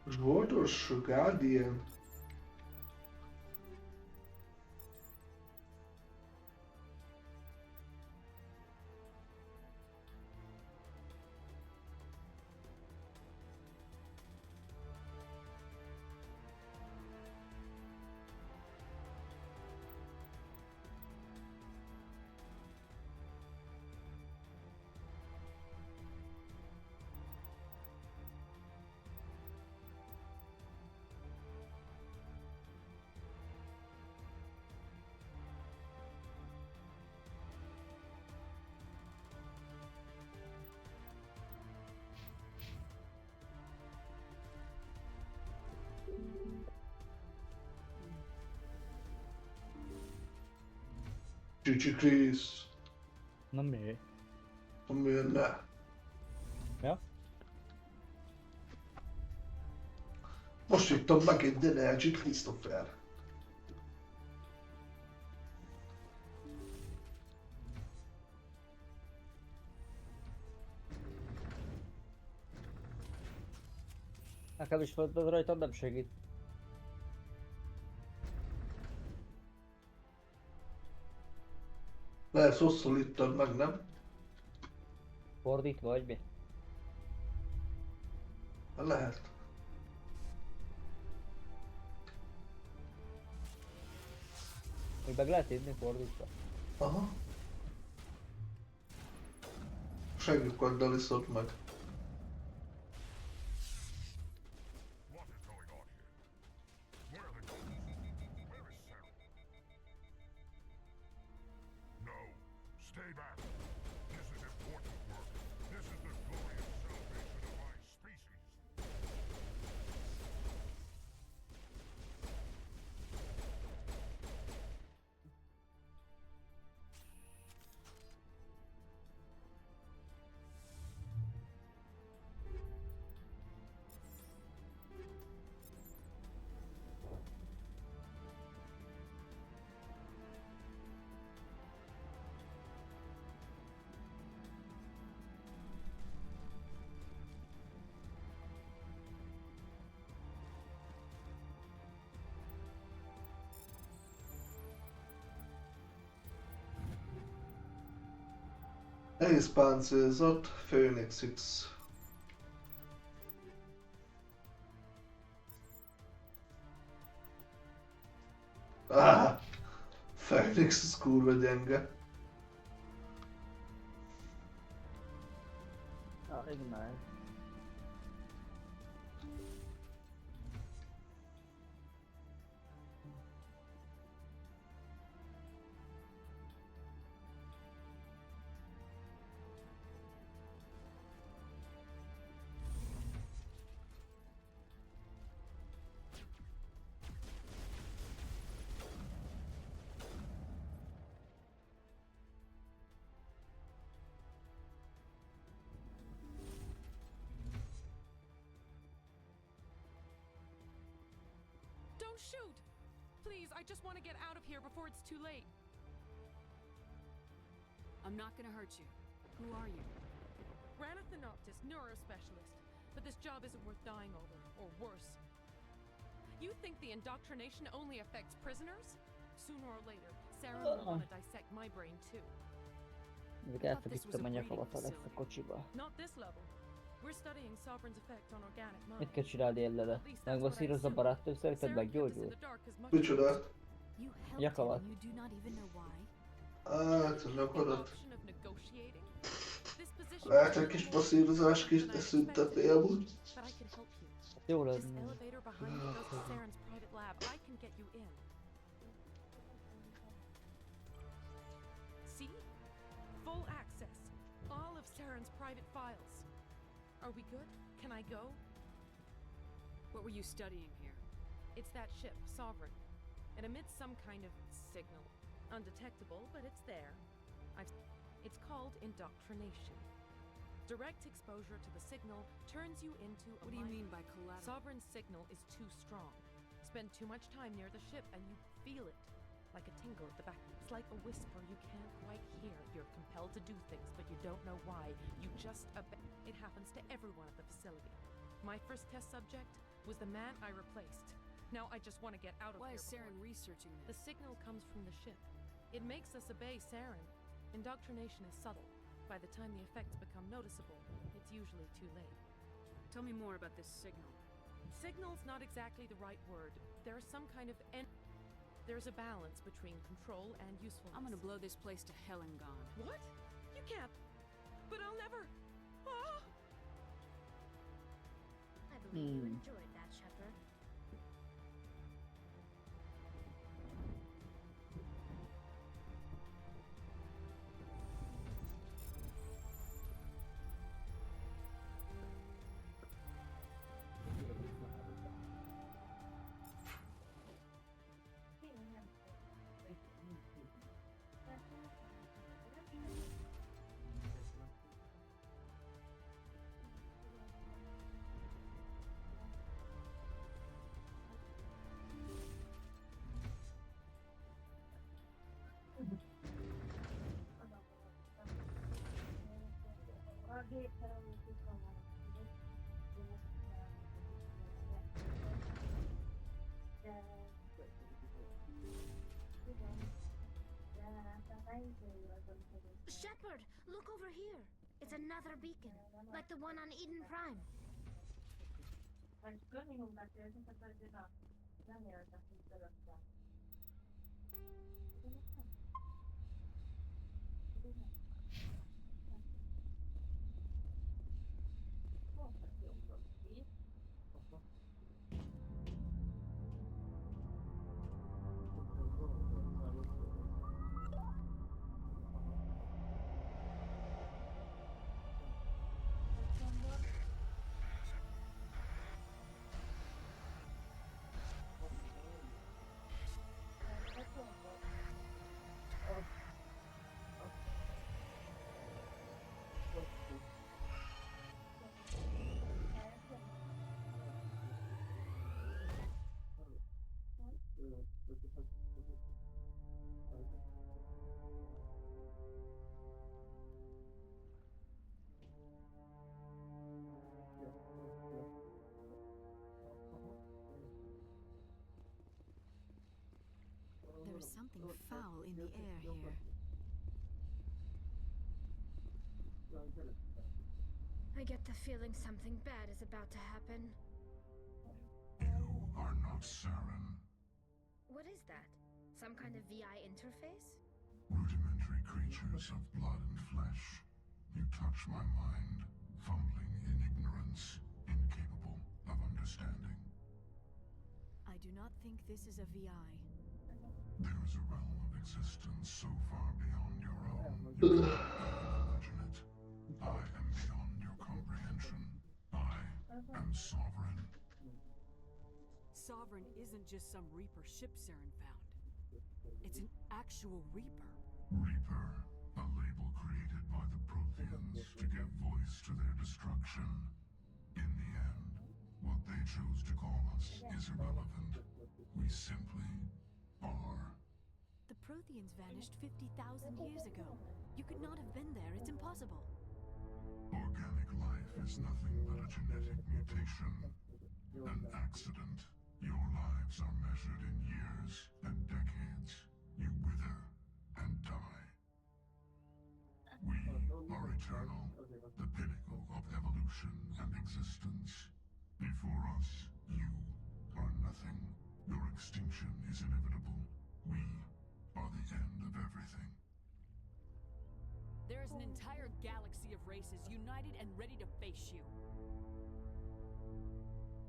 Zsoldos Guardian. Csicsi Krisz. Na mi? Miért ne? Ja? Most jöttem megint Energy Christopher. Nekem is volt, de rajtam nem segít. Lehet rosszul ittad meg, nem? Fordítva vagy mi? Lehet. Még meg lehet inni fordítva. Aha. Segítkoddal iszod meg. What is going on here? Where are the Golden Egész páncélzott, Phoenix X. Phoenix az kurva gyenge. Ignite. Don't shoot! Please, I just want to get out of here before it's too late. I'm not gonna hurt you. Who are you? Ranith the Noctis, neurospecialist. But this job isn't worth dying over, or worse. You think the indoctrination only affects prisoners? Sooner or later, Sarah will want to dissect my brain too. Még elfeküdtem a nyakamat a lesz a kocsiba. Not this level. We're studying Sovereign's effect on organic mind. Mit kell csinálni ellene? Megmasszírozza a barátnőm, szerinted meggyógyul? Micsoda? Nyakamat. Hát, a nyakadat. Lehet egy kis passzírozás kis szüntetni amúgy. Jó lenne. See? Full access. All of Saren's private files. Are we good? Can I go? What were you studying here? It's that ship, Sovereign. It emits some kind of signal. Undetectable, but it's there. It's called indoctrination. Direct exposure to the signal turns you into a What do you mean by collateral? Sovereign's signal is too strong. Spend too much time near the ship and you feel it. Like a tingle at the back. It's like a whisper you can't quite hear. You're compelled to do things, but you don't know why. You just It happens to everyone at the facility. My first test subject was the man I replaced. Now I just want to get out of here. Why is Saren researching this? The signal comes from the ship. It makes us obey Saren. Indoctrination is subtle. By the time the effects become noticeable, it's usually too late. Tell me more about this signal. Signal's not exactly the right word. There's some kind of There's a balance between control and usefulness. I'm gonna blow this place to hell and gone. What? You can't. But I'll never. Ah! I believe you enjoyed that, Shepard. Shepard, look over here. It's another beacon, like the one on Eden Prime. There is something foul in the air here. I get the feeling something bad is about to happen. You are not Saren. What is that? Some kind of VI interface? Rudimentary creatures of blood and flesh. You touch my mind, fumbling in ignorance, incapable of understanding. I do not think this is a VI. There is a realm of existence so far beyond your own, you cannot even imagine it. I am beyond your comprehension. I am sovereign. Sovereign isn't just some Reaper ship Saren found. It's an actual Reaper. Reaper, a label created by the Protheans to give voice to their destruction. In the end, what they chose to call us is irrelevant. We simply are. The Protheans vanished 50,000 years ago. You could not have been there. It's impossible. Organic life is nothing but a genetic mutation. An accident. Your lives are measured in years and decades. You wither and die. We are eternal, the pinnacle of evolution and existence. Before us, you are nothing. Your extinction is inevitable. We are the end of everything. There is an entire galaxy of races united and ready to face you.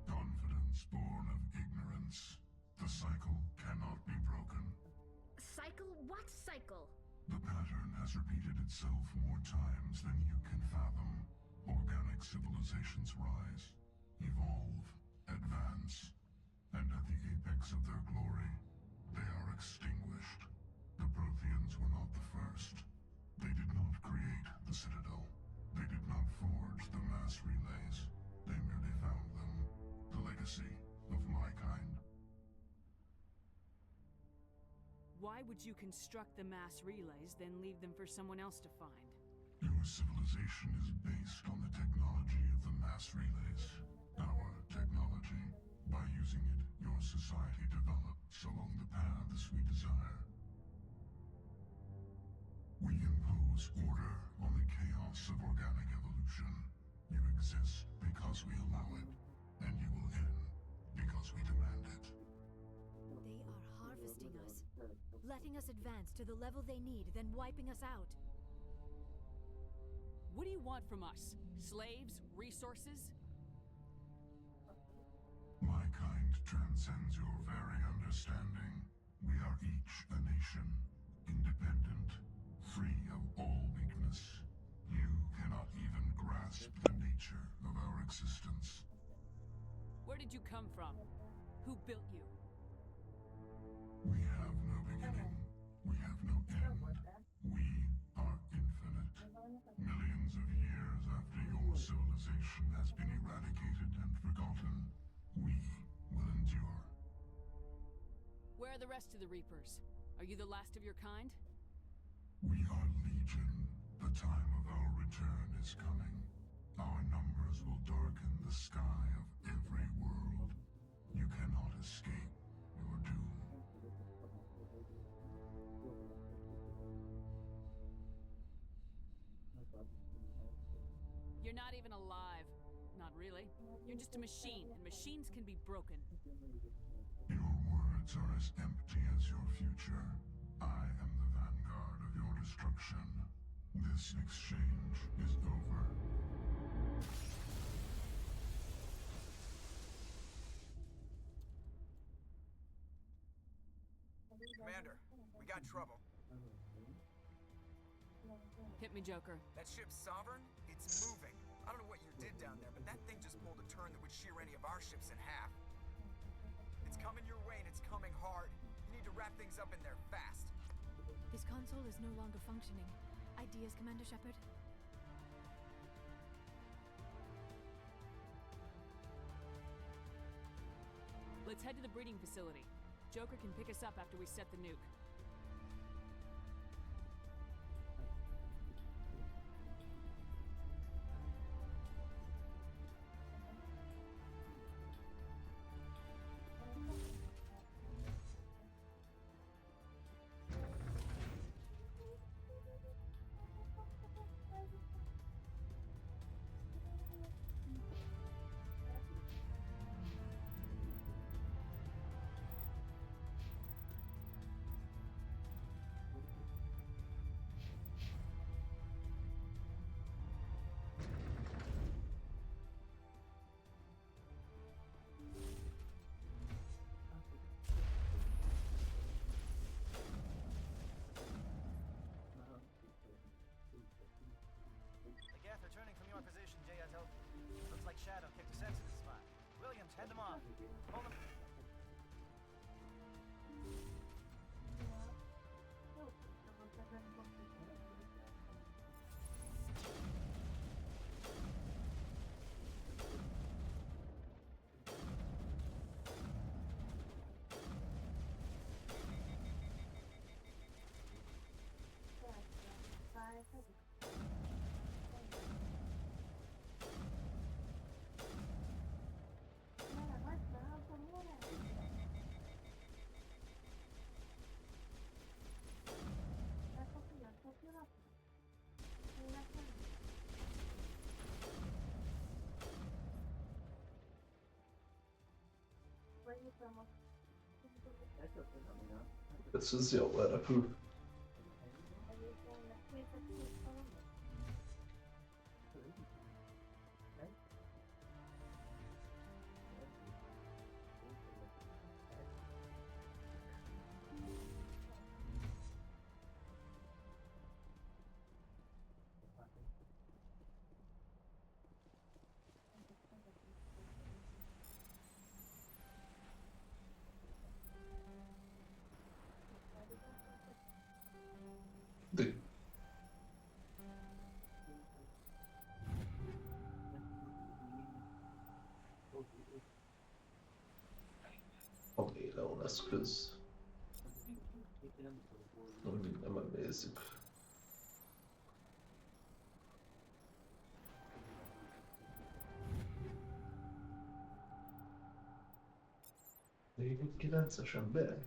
Confidence born of ignorance. The cycle cannot be broken. Cycle? What cycle? The pattern has repeated itself more times than you can fathom. Organic civilizations rise, evolve, advance, and at the apex of their glory, they are extinguished. The Protheans were not the first. They did not create the Citadel. They did not forge the mass relays. They merely found them. The legacy of my kind. Why would you construct the mass relays, then leave them for someone else to find? Your civilization is based on the technology of the mass relays. Our technology. By using it, your society develops along the paths we desire. We impose order on the chaos of organic evolution. You exist because we allow it, and you will end because we demand it. They are harvesting us, letting us advance to the level they need, then wiping us out. What do you want from us? Slaves? Resources? My kind transcends your very understanding. We are each a nation, independent, free of all weakness. You cannot even grasp the nature of our existence. Where did you come from? Who built you? We have no beginning. We have no end. We are infinite. Millions of years after your civilization has been eradicated and forgotten, we will endure. Where are the rest of the Reapers? Are you the last of your kind? We are legion. The time of our return is coming. Our numbers will darken the sky of every world. You cannot escape your doom. You're not even alive. Not really. You're just a machine, and machines can be broken. Your words are as empty as your future. I am the vanguard of your destruction. This exchange is over. Commander, we got trouble. Hit me, Joker. That ship's Sovereign? It's moving. I don't know what you did down there, but that thing just pulled a turn that would shear any of our ships in half. It's coming your way and it's coming hard. You need to wrap things up in there fast. This console is no longer functioning. Ideas, Commander Shepard? Let's head to the breeding facility. Joker can pick us up after we set the nuke. Head them off. Pull them. Det syns jag är det. Det. Família, umas coisas. Não é uma basic. Det är 900 be.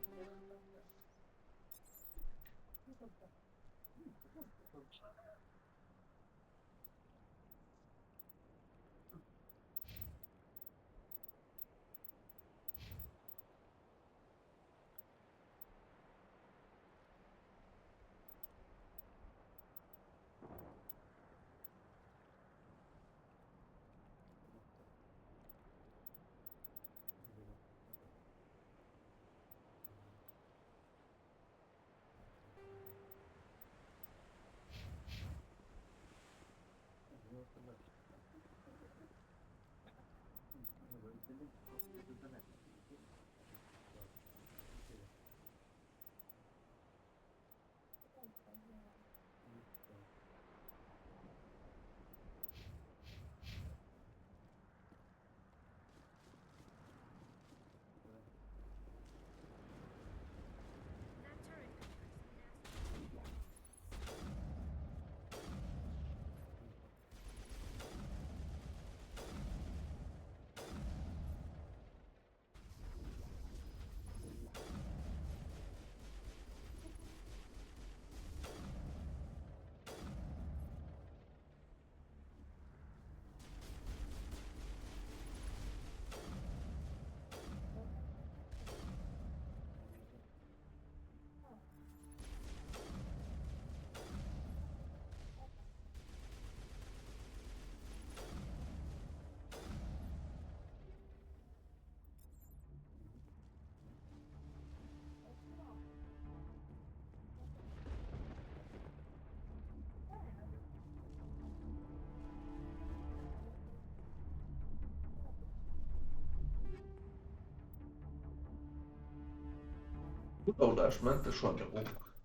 Utaudásmentes anyagok.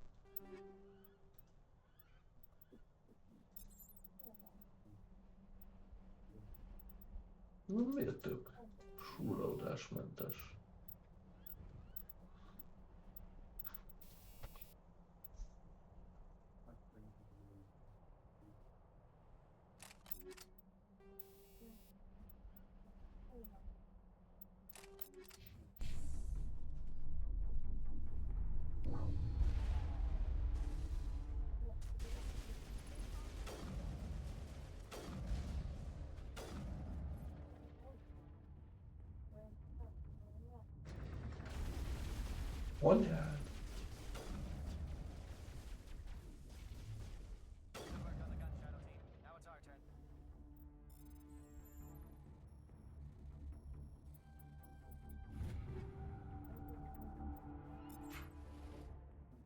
Miért több? Súraudásmentes. Anyád!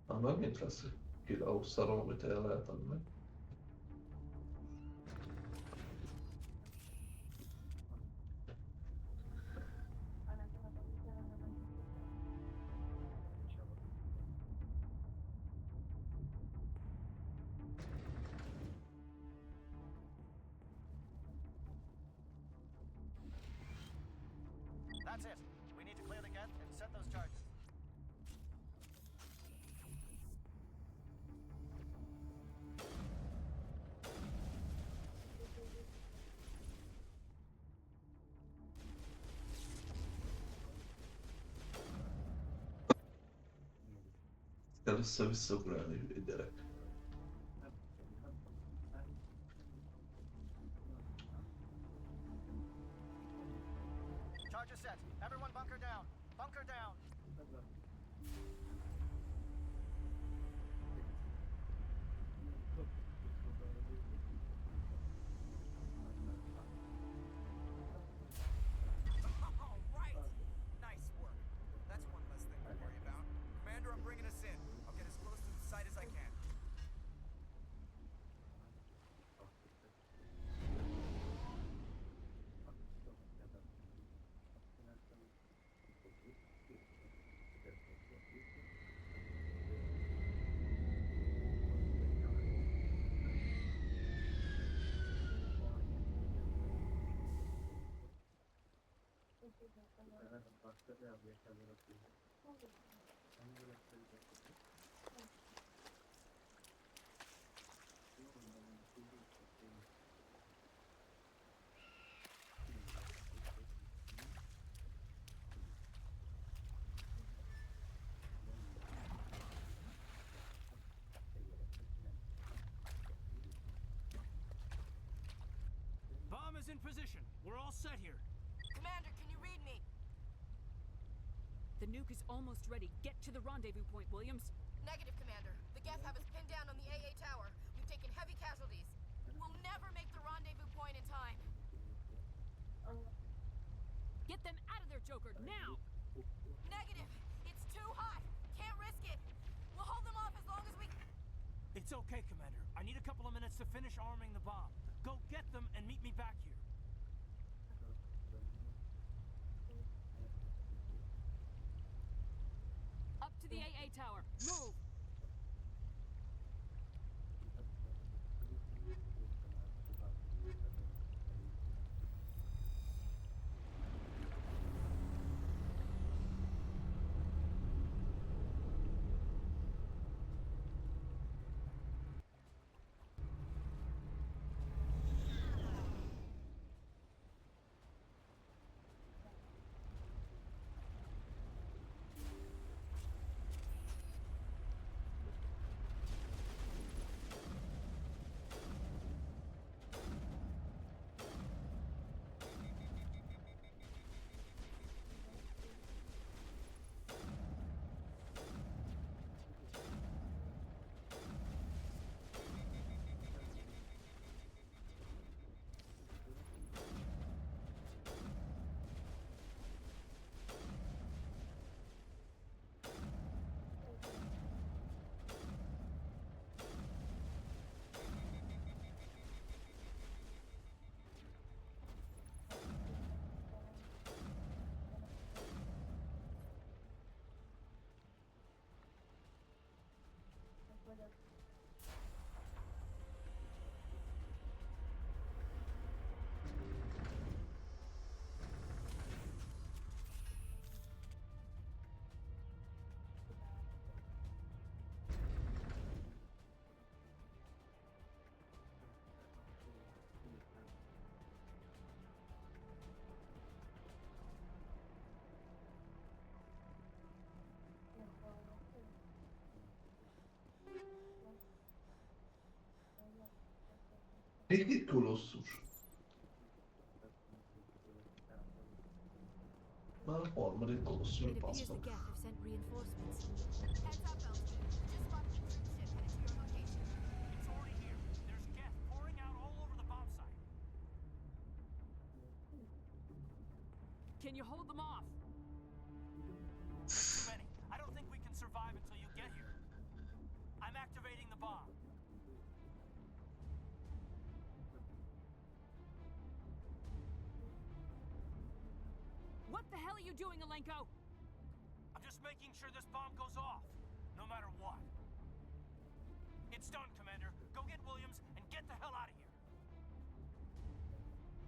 Na, megint lesz egy kiló szarom, amit el lehet adni. That's it. We need to clear the Geth and set those charges. Először visszaugrálni, hülye gyerek. Charges set. Everyone bunker down. Bunker down. All right. Nice work. That's one less thing to worry about. Commander, I'm bringing us in. I'll get as close to the site as I can. Bomb is in position. We're all set here. Commander, can you read me? The nuke is almost ready. Get to the rendezvous point, Williams. Negative, Commander. The Geth have us pinned down on the AA tower. We've taken heavy casualties. We'll never make the rendezvous point in time. Get them out of there, Joker, now! Negative! It's too hot! Can't risk it! We'll hold them off as long as we... It's okay, Commander. I need a couple of minutes to finish arming the bomb. Go get them and meet me back here. Up to the AA tower. Move! Egy kolosszus. Már a harmadik kolosszus, It appears the basznak. Geth have sent reinforcements. Heads up, Elston. Just spotted the troop ship headed to your location. It's already here. There's Geth pouring out all over the bomb site. Can you hold them off? Too many. I don't think we can survive until you get here. I'm activating the bomb. What the hell are you doing, Alenko? I'm just making sure this bomb goes off, no matter what. It's done, Commander. Go get Williams and get the hell out of here.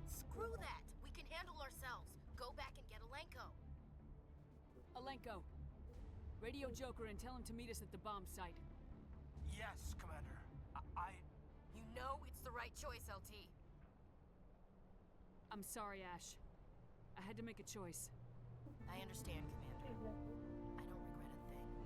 Screw that! We can handle ourselves. Go back and get Alenko. Alenko, radio Joker and tell him to meet us at the bomb site. Yes, Commander. You know it's the right choice, LT. I'm sorry, Ash. I had to make a choice. I understand, Commander. I don't regret a thing.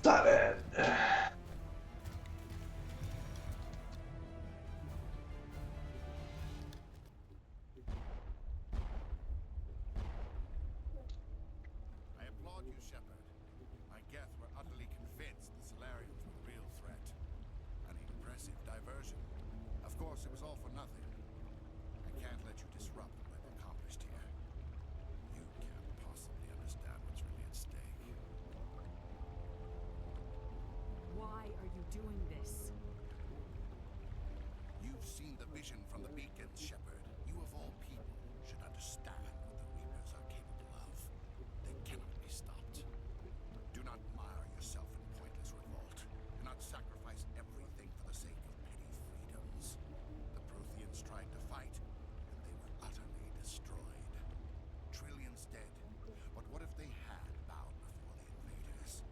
Stop it. I applaud you, Shepard. My Geth were utterly convinced the Solarians were a real threat. An impressive diversion. Of course, it was all for nothing. I can't let you disrupt what I've accomplished here. You can't possibly understand what's really at stake. Why are you doing this? You've seen the vision from the beacons, Shepard. You of all people should understand what the Reapers are capable of. They cannot be stopped. Do not mire yourself in pointless revolt. Do not sacrifice everything for the sake of petty freedoms. The Protheans tried to fight, and they were utterly destroyed. Trillions dead. But what if they had bowed before the invaders?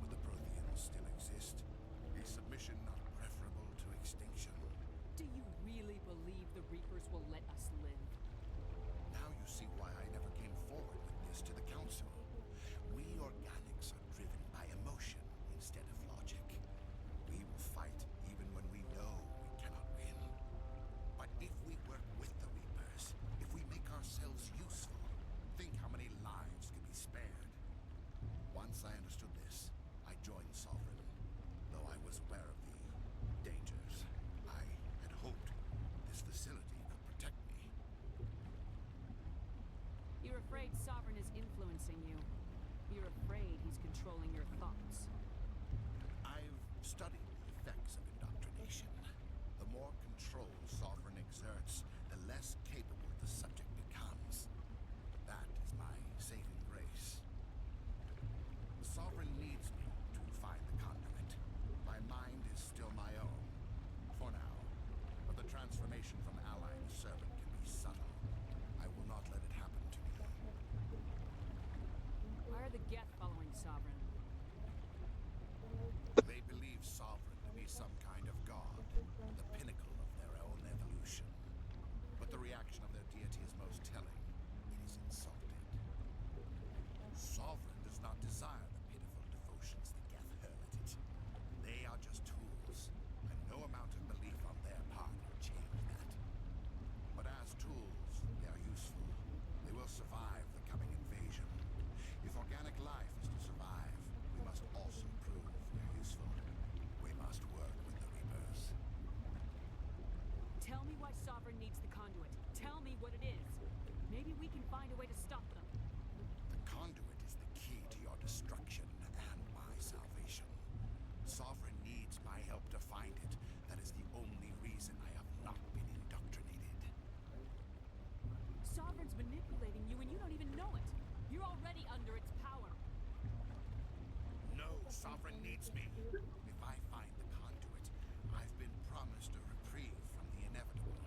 Would the Protheans still exist? Is submission not preferable to extinction? Do you really believe the Reapers will let us live? Now you see why I never came forward with this to the Council. We organics are driven by emotion instead of logic. We will fight even when we know we cannot win. But if we work with the Reapers, if we make ourselves useful, think how many lives could be spared. Once I understood this, I joined Sovereign, though I was aware of the dangers. I had hoped this facility could protect me. You're afraid Sovereign is influencing you. You're afraid he's controlling your thoughts. I've studied the effects of indoctrination. The more control Sovereign exerts, the less capable the subject becomes. That is my saving grace. The Sovereign needs me to find the conduit. My mind is still my own, for now. But the transformation from ally to servant can be subtle. I will not let it happen to me. Why are the Geth following Sovereign? They believe Sovereign to be some kind of god, the pinnacle of their own evolution. But the reaction of their deity is most telling. why Sovereign needs the conduit. Tell me what it is. Maybe we can find a way to stop them. The conduit is the key to your destruction and my salvation. Sovereign needs my help to find it. That is the only reason I have not been indoctrinated. Sovereign's manipulating you and you don't even know it. You're already under its power. No, Sovereign needs me. If I find the conduit, I've been promised a reprieve from the inevitable.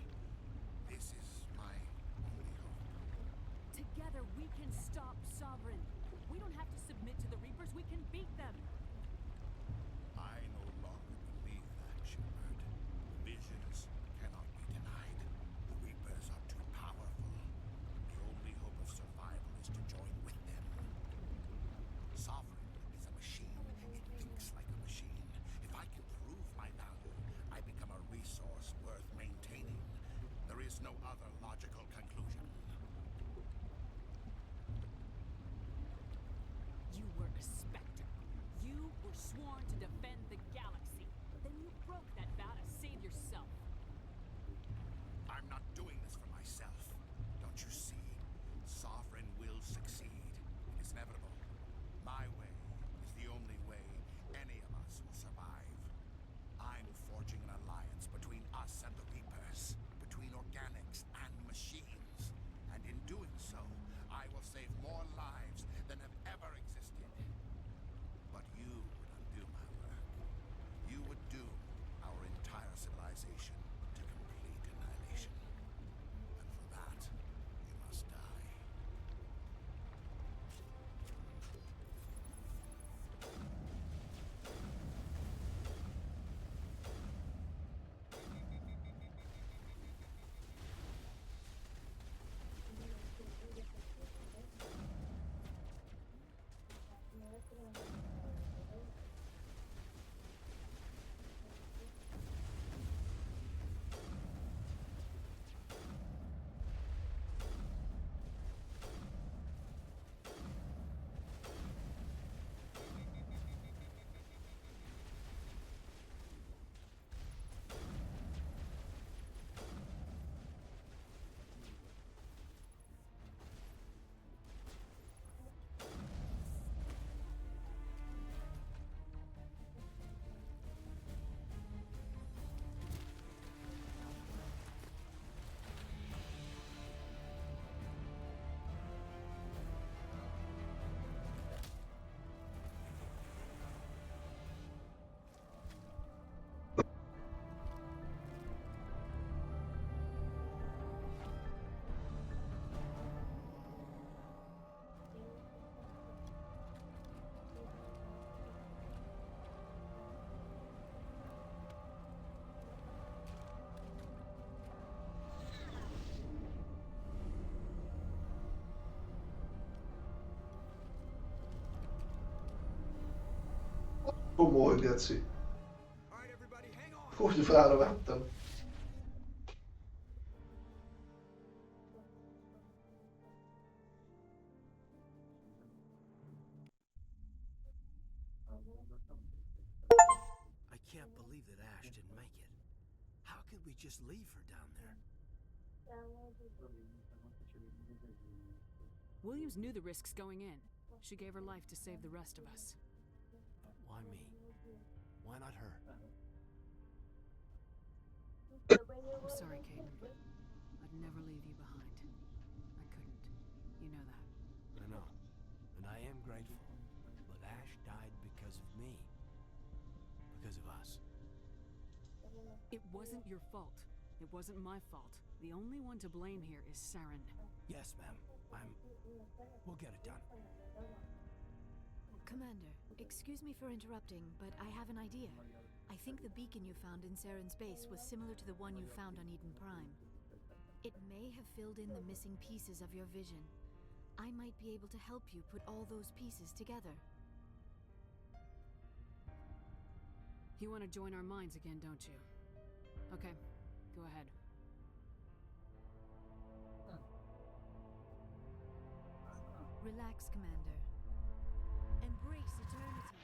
This is my only hope. Together we can stop Sovereign. We don't have to submit to the Reapers, we can beat them. I no longer believe that, Shepard. Visions cannot be denied. The Reapers are too powerful. The only hope of survival is to join with them. Sovereign is a machine. It thinks like a machine. If I can prove my value, I become a resource worth maintaining. There is no other logical conclusion. You were a Spectre. You were sworn to defend the galaxy. Then you broke that vow to save yourself. I'm not doing this for myself. Don't you see? Sovereign will succeed. It is inevitable. My way is the only way any of us will survive. I'm forging an alliance between us and the Reapers, between organics and machines. And in doing so, I will save more lives than have ever existed. But you would undo my work. You would doom our entire civilization to complete annihilation. And for that, you must die. Komoly geci. Hogy felvettem. I can't believe that Ash didn't make it. How could we just leave her down there? Williams knew the risks going in. She gave her life to save the rest of us. Why me? Why not her? I'm sorry, Caden. I'd never leave you behind. I couldn't. You know that. I know. And I am grateful. But Ash died because of me. Because of us. It wasn't your fault. It wasn't my fault. The only one to blame here is Saren. Yes, ma'am. We'll get it done. Commander, excuse me for interrupting, but I have an idea. I think the beacon you found in Saren's base was similar to the one you found on Eden Prime. It may have filled in the missing pieces of your vision. I might be able to help you put all those pieces together. You want to join our minds again, don't you? Okay, go ahead. Relax, Commander. Embrace eternity.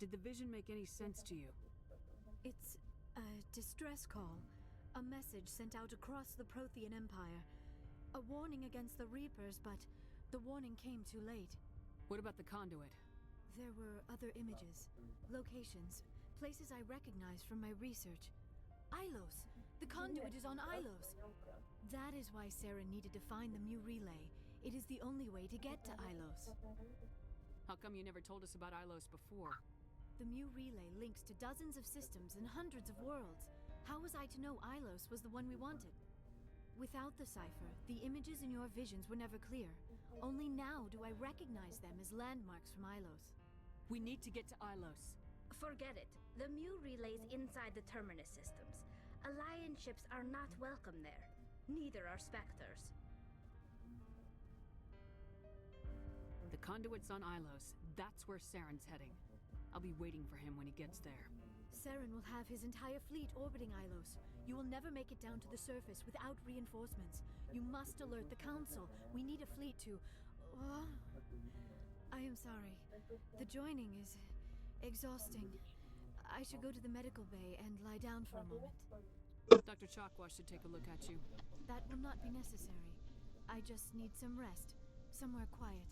Did the vision make any sense to you? It's a distress call. A message sent out across the Prothean Empire. A warning against the Reapers, but the warning came too late. What about the conduit? There were other images, locations, places I recognized from my research. Ilos! The conduit is on Ilos! That is why Saren needed to find the Mu Relay. It is the only way to get to Ilos. How come you never told us about Ilos before? The Mu Relay links to dozens of systems and hundreds of worlds. How was I to know Ilos was the one we wanted? Without the cipher, the images in your visions were never clear. Only now do I recognize them as landmarks from Ilos. We need to get to Ilos. Forget it. The Mu Relay's inside the Terminus systems. Alliance ships are not welcome there. Neither are Spectres. The conduit's on Ilos. That's where Saren's heading. I'll be waiting for him when he gets there. Saren will have his entire fleet orbiting Ilos. You will never make it down to the surface without reinforcements. You must alert the Council. We need a fleet to... I am sorry. The joining is exhausting. I should go to the medical bay and lie down for a moment. Dr. Chakwa should take a look at you. That will not be necessary. I just need some rest. Somewhere quiet.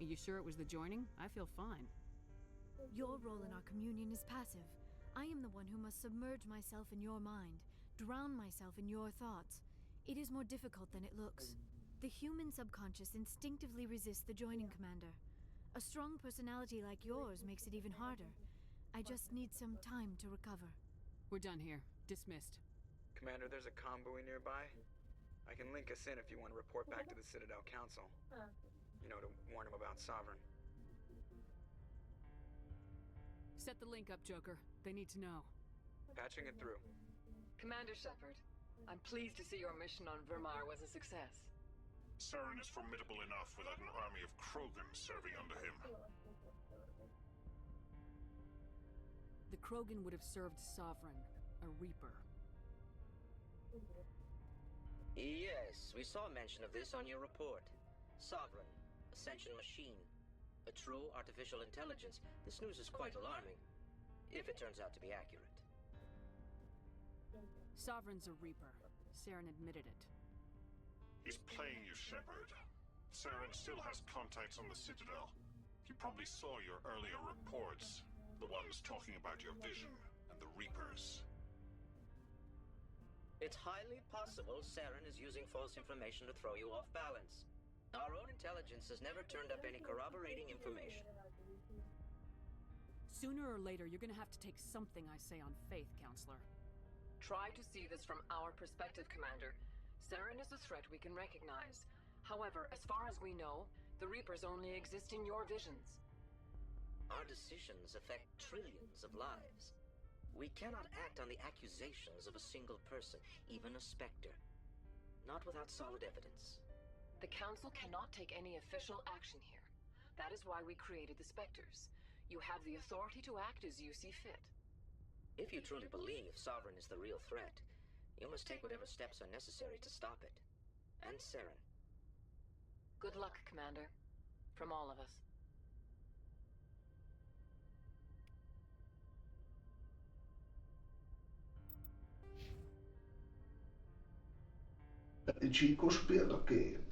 Are you sure it was the joining? I feel fine. Your role in our communion is passive. I am the one who must submerge myself in your mind, drown myself in your thoughts. It is more difficult than it looks. The human subconscious instinctively resists the joining, Commander. A strong personality like yours makes it even harder. I just need some time to recover. We're done here. Dismissed. Commander, there's a convoy nearby. I can link us in if you want to report back to the Citadel Council. You know, to warn them about Sovereign. Set the link up, Joker. They need to know. Patching it through. Commander Shepard, I'm pleased to see your mission on Vermar was a success. Saren is formidable enough without an army of Krogan serving under him. The Krogan would have served Sovereign, a Reaper. Yes, we saw mention of this on your report. Sovereign, Ascension machine. A true artificial intelligence. This news is quite alarming, if it turns out to be accurate. Sovereign's a Reaper. Saren admitted it. He's playing you, Shepard. Saren still has contacts on the Citadel. He probably saw your earlier reports. The ones talking about your vision and the Reapers. It's highly possible Saren is using false information to throw you off balance. Our own intelligence has never turned up any corroborating information. Sooner or later, you're gonna have to take something I say on faith, Counselor. Try to see this from our perspective, Commander. Saren is a threat we can recognize. However, as far as we know, the Reapers only exist in your visions. Our decisions affect trillions of lives. We cannot act on the accusations of a single person, even a Spectre. Not without solid evidence. The Council cannot take any official action here. That is why we created the Spectres. You have the authority to act as you see fit. If you truly believe Sovereign is the real threat, you must take whatever steps are necessary to stop it. And Saren. Good luck, Commander. From all of us. Egy csíkos példakép.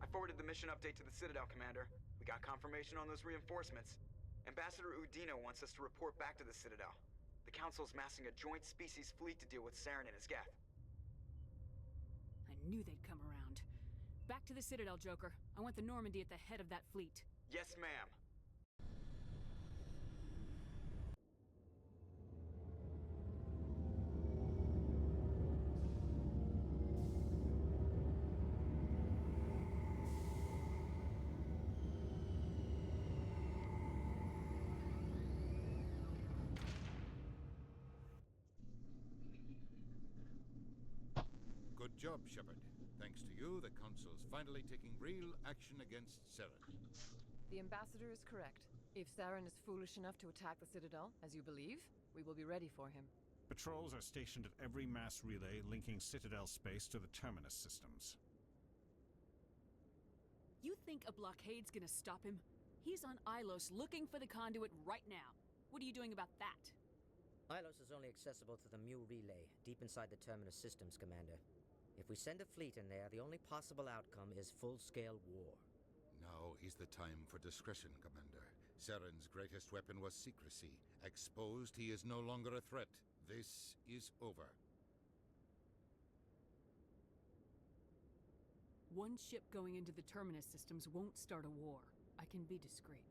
I forwarded the mission update to the Citadel, Commander. We got confirmation on those reinforcements. Ambassador Udino wants us to report back to the Citadel. The Council's massing a joint species fleet to deal with Saren and his Geth. I knew they'd come around. Back to the Citadel, Joker. I want the Normandy at the head of that fleet. Yes, ma'am. Good job, Shepard. Thanks to you, the Council's finally taking real action against Saren. The Ambassador is correct. If Saren is foolish enough to attack the Citadel, as you believe, we will be ready for him. Patrols are stationed at every mass relay linking Citadel space to the Terminus systems. You think a blockade's gonna stop him? He's on Ilos looking for the conduit right now. What are you doing about that? Ilos is only accessible to the Mu relay, deep inside the Terminus systems, Commander. If we send a fleet in there, the only possible outcome is full-scale war. Now is the time for discretion, Commander. Saren's greatest weapon was secrecy. Exposed, he is no longer a threat. This is over. One ship going into the Terminus systems won't start a war. I can be discreet.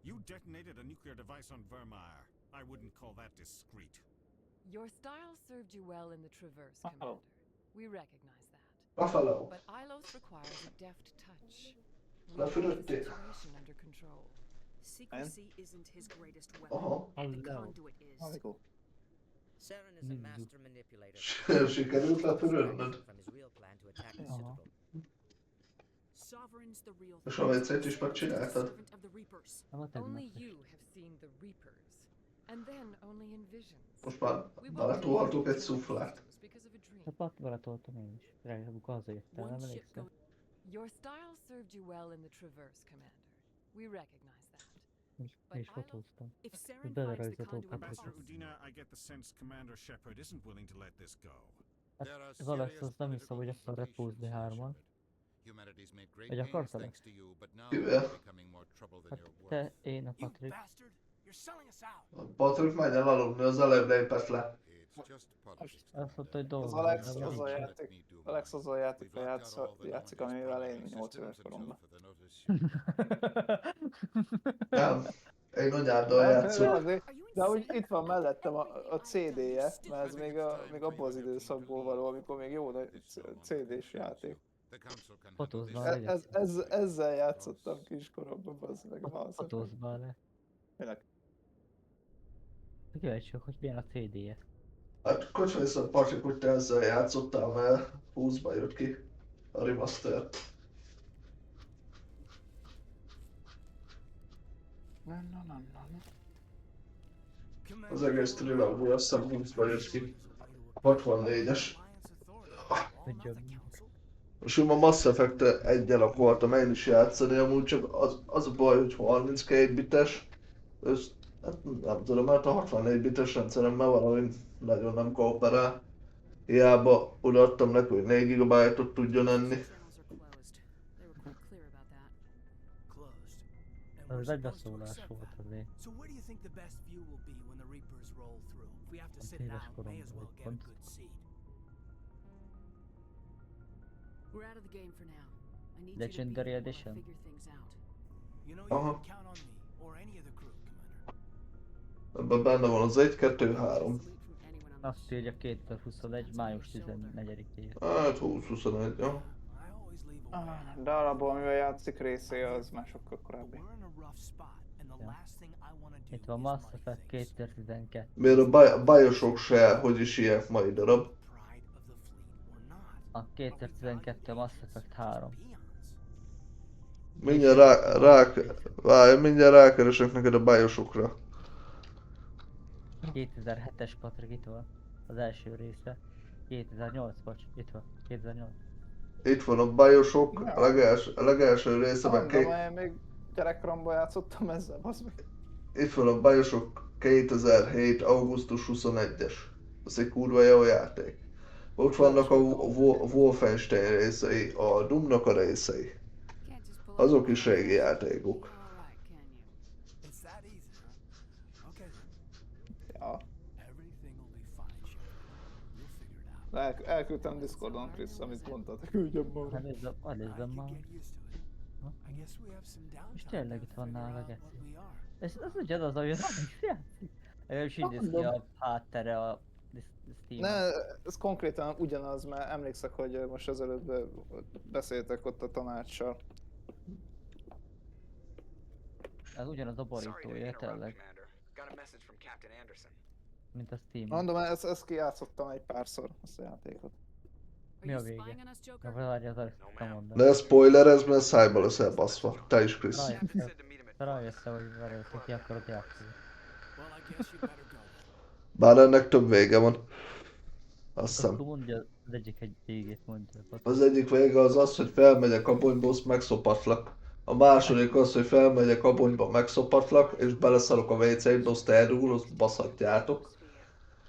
You detonated a nuclear device on Vermeer. I wouldn't call that discreet. Your style served you well in the Traverse, Commander. We recognize that. Buffalo. But Ilos requires a deft touch. We Varför have the inte? situation under control. Secrecy isn't his greatest weapon. The conduit is. Saren is a master manipulator. Sikerült lepörölnöd. From his real plan to attack the Citadel. Sovereign's the real És a WC-t is megcsináltad. servant of the Reapers. Only you have seen the Reapers. And then only in visions. Most már beletolhatok egy szuflát. Hát beletoltam én is. Reméljük, amikor hazajöttem, nem emlékszem. Your style served you well in the Traverse, Commander. We recognize that. Mi is fotóztam. If És Saren belerajzoltam Ambassador kapukat. Udina, I get the sense Commander Shepard isn't willing to let this go. Hát az Alex az nem hiszem, hogy akar repúzni hárman. Vagy akarsz, Alex? Kivel? Hát te, én, a Patrik. A Patrik menjen aludni, az előbb lépett le. Azt mondta, hogy Az dolgozom. Alex az a játékra játszik, amivel én 8 éves koromban. Nem, én anyáddal játszom. De úgy itt van mellettem a CD-je, mert ez még abból az időszakból való, amikor még jó nagy CD-s játék. Fotózd már le. Ezzel játszottam kiskoromban, bazd meg a mouse-on. Fotózd már le. Minek? Kíváncsi vagyok, hogy milyen a CD-je. Hát kocsmányszor Patrik, hogy te ezzel játszottál, mert 20-ban jött ki a remaster. Az egész trilógia azt hiszem 20-ban jött ki. 64-es. A sima Mass Effect 1-el akartam én is játszani, amúgy csak az a baj, hogy 32 bites. Hát nem tudom, mert a 64 bites rendszeremmel valahogy nagyon nem kooperál. Hiába odaadtam neki, hogy 4 GB-ot tudjon enni. Ez egy beszólás volt azért. A éves koromban egy pont. We're out of the game for now. I need Legendary you to be Edition. figure things out. Aha. Ebben benne van az 1, 2, 3. Azt írja 2021. május 14-ére. Hát 20-21, jó. De alapból amivel játszik részé az már sokkal korábbi. Ja. Itt van Mass Effect 2012. Miért a Bioshock se, hogy is ilyen mai darab? A 2012 Mass Effect 3. Mindjárt rákeresek neked a Bioshockra. 2007-es Patrik itt van. Az első része. 2008, bocs, itt van. 2008. Itt van a Bioshock, a legelső részeben. Mondom, én még gyerekkoromban játszottam ezzel, bazd meg. Itt van a Bioshock 2007. augusztus 21-es. Az egy kurva jó játék. Ott vannak a Wolfenstein részei, a Doom-nak a részei. Azok is régi játékok. Ja. Elküldtem Discordon, Chris, amit mondtad. Küldjem már. Nézzem már. És tényleg itt van nála geci. Ez az ugyanaz, ami az Alex játszik. Legalábbis így néz ki a háttere a Steam. Ne, ez konkrétan ugyanaz, mert emlékszek, hogy most ezelőtt beszéltek ott a tanácssal. Ez ugyanaz a borítója, tényleg. Mint a Steam. Mondom, ezt kijátszottam egy párszor, ezt a játékot. Mi a vége? Ja, várj, az előtt tudtam mondani. Ne spoilerezz, mert szájba leszel baszva. Te is, Chris. Rájössz, hogy várj, hogy ki akarod játszani. Bár ennek több vége van. Azt hiszem. Akkor mondja az egyik végét, mondja. Az egyik vége az az, hogy felmegyek a bonyba, azt megszopatlak. A második az, hogy felmegyek a bonyba, megszopatlak, és beleszarok a WC-be, azt eldugul, azt baszhatjátok.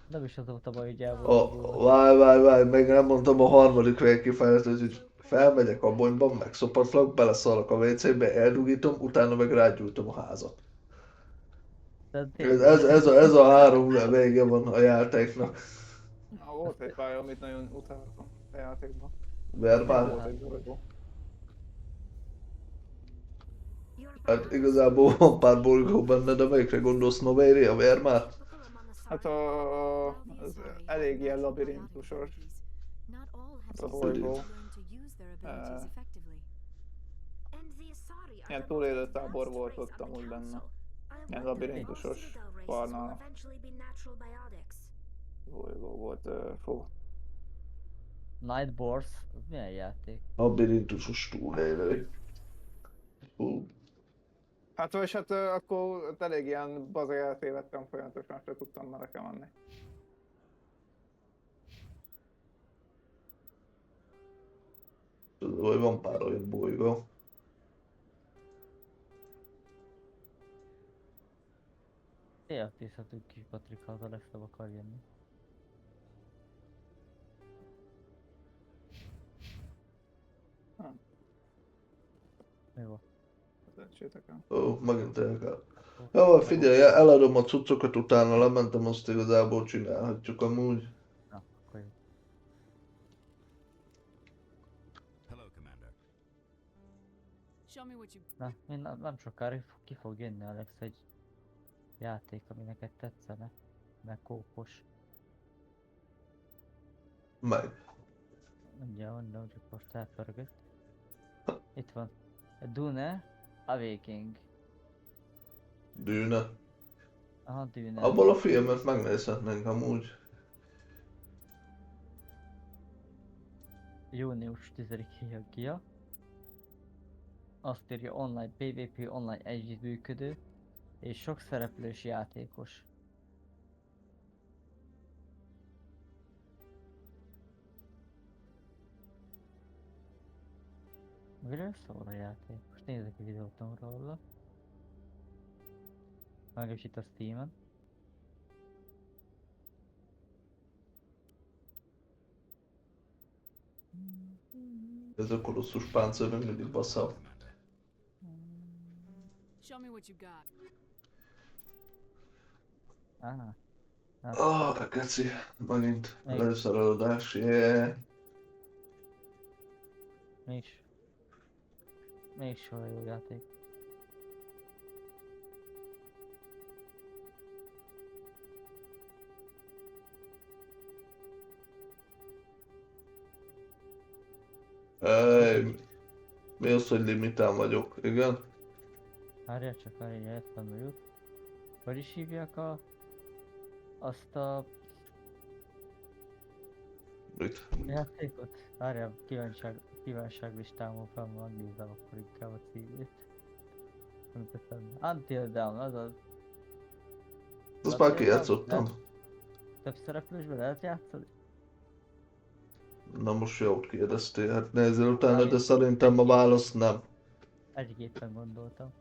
Nem is az volt a baj, hogy el volt. Várj, még nem mondtam a harmadik vég kifejezést, hogy felmegyek a bonyba, megszopatlak, beleszarok a WC-be, eldugítom, utána meg rágyújtom a házat. Ez a három vége van a játéknak. Volt egy pálya, amit nagyon utáltam a játékban. Verbál? Volt egy bolygó. Hát igazából van pár bolygó benne, de melyikre gondolsz, Novéria, Vermár? Hát az elég ilyen labirintusos. Az a bolygó. Ilyen túlélő tábor volt ott amúgy benne. Ilyen labirintusos barna bolygó volt. Nightborns? Az milyen játék? Labirintusos túlélő. Hát vagyis hát akkor elég ilyen bazaját élettem folyamatosan, se tudtam mereke menni. Tudod, hogy van pár olyan bolygó. Eltészhetünk kis Patrik, ha az a legszebb akar jönni. Mi van? Ó, megint el kell. Jó, figyelj, eladom a cuccokat, utána lementem, azt igazából csinálhatjuk amúgy. Na, akkor jó. Na, én nem sokára ki fog jönni, Alex, egy játék, ami neked tetszene. Meg kópos. Meg. Mondja, csak most elpörgött. Itt van. Dune Awakening. Dűne. Aha, Dűne. Abból a filmet megnézhetnénk amúgy. Június 10-ig kia. Azt írja online PvP, online együttműködő és sok szereplős játékos. Miről szól a játék? Most nézzek egy videót róla. Meg is itt a Steam-en. Ez a kolosszus páncél még mindig basszabb. Show me what you got. Ah. Geci, megint először eladás, yeah. Mégis olyan jó játék. Mi az, hogy limitán vagyok, igen? Várjál csak, értem ők. Hogy is hívják azt a... Mit? Játékot? Várjál, kívánságlistámon fel van, nézem akkor inkább a címét. Nem teszem. Until Dawn, azaz. Azt már kijátszottam. Több szereplősben lehet játszani? Na most jót kérdeztél, hát nézzél utána, de szerintem a válasz nem. Egyképpen gondoltam.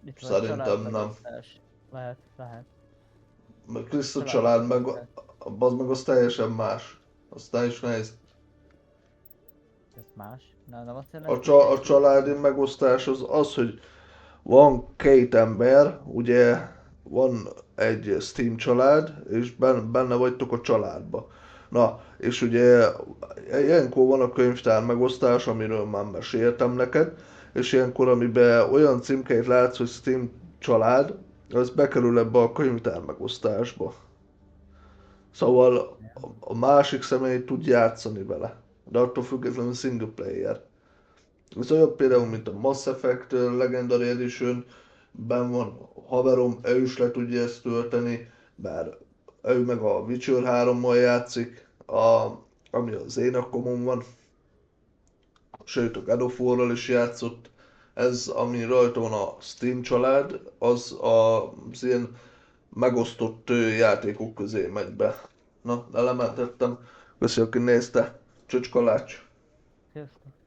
Itt van Szerintem nem. Lehet. Meg Krisz a család, meg az teljesen más. Aztán is nézd. Ez más? Nem azt jelenti, A családi megosztás az, hogy van két ember, ugye van egy Steam család, és benne vagytok a családba. Na, és ugye ilyenkor van a könyvtár megosztás, amiről már meséltem neked, és ilyenkor, amiben olyan címkeit látsz, hogy Steam család, az bekerül ebbe a könyvtár megosztásba. Szóval a másik személy tud játszani vele, de attól függetlenül single player. Ez olyan például, mint a Mass Effect Legendary Edition, ben van haverom, ő is le tudja ezt tölteni, bár ő meg a Witcher 3-mal játszik, ami az én akkomon van. Sőt, a God of War-ral is játszott. Ez, ami rajta van a Steam család, az az ilyen megosztott játékok közé megy be. Na, elementettem. Köszi, aki nézte. Csöcskalács. Sziasztok.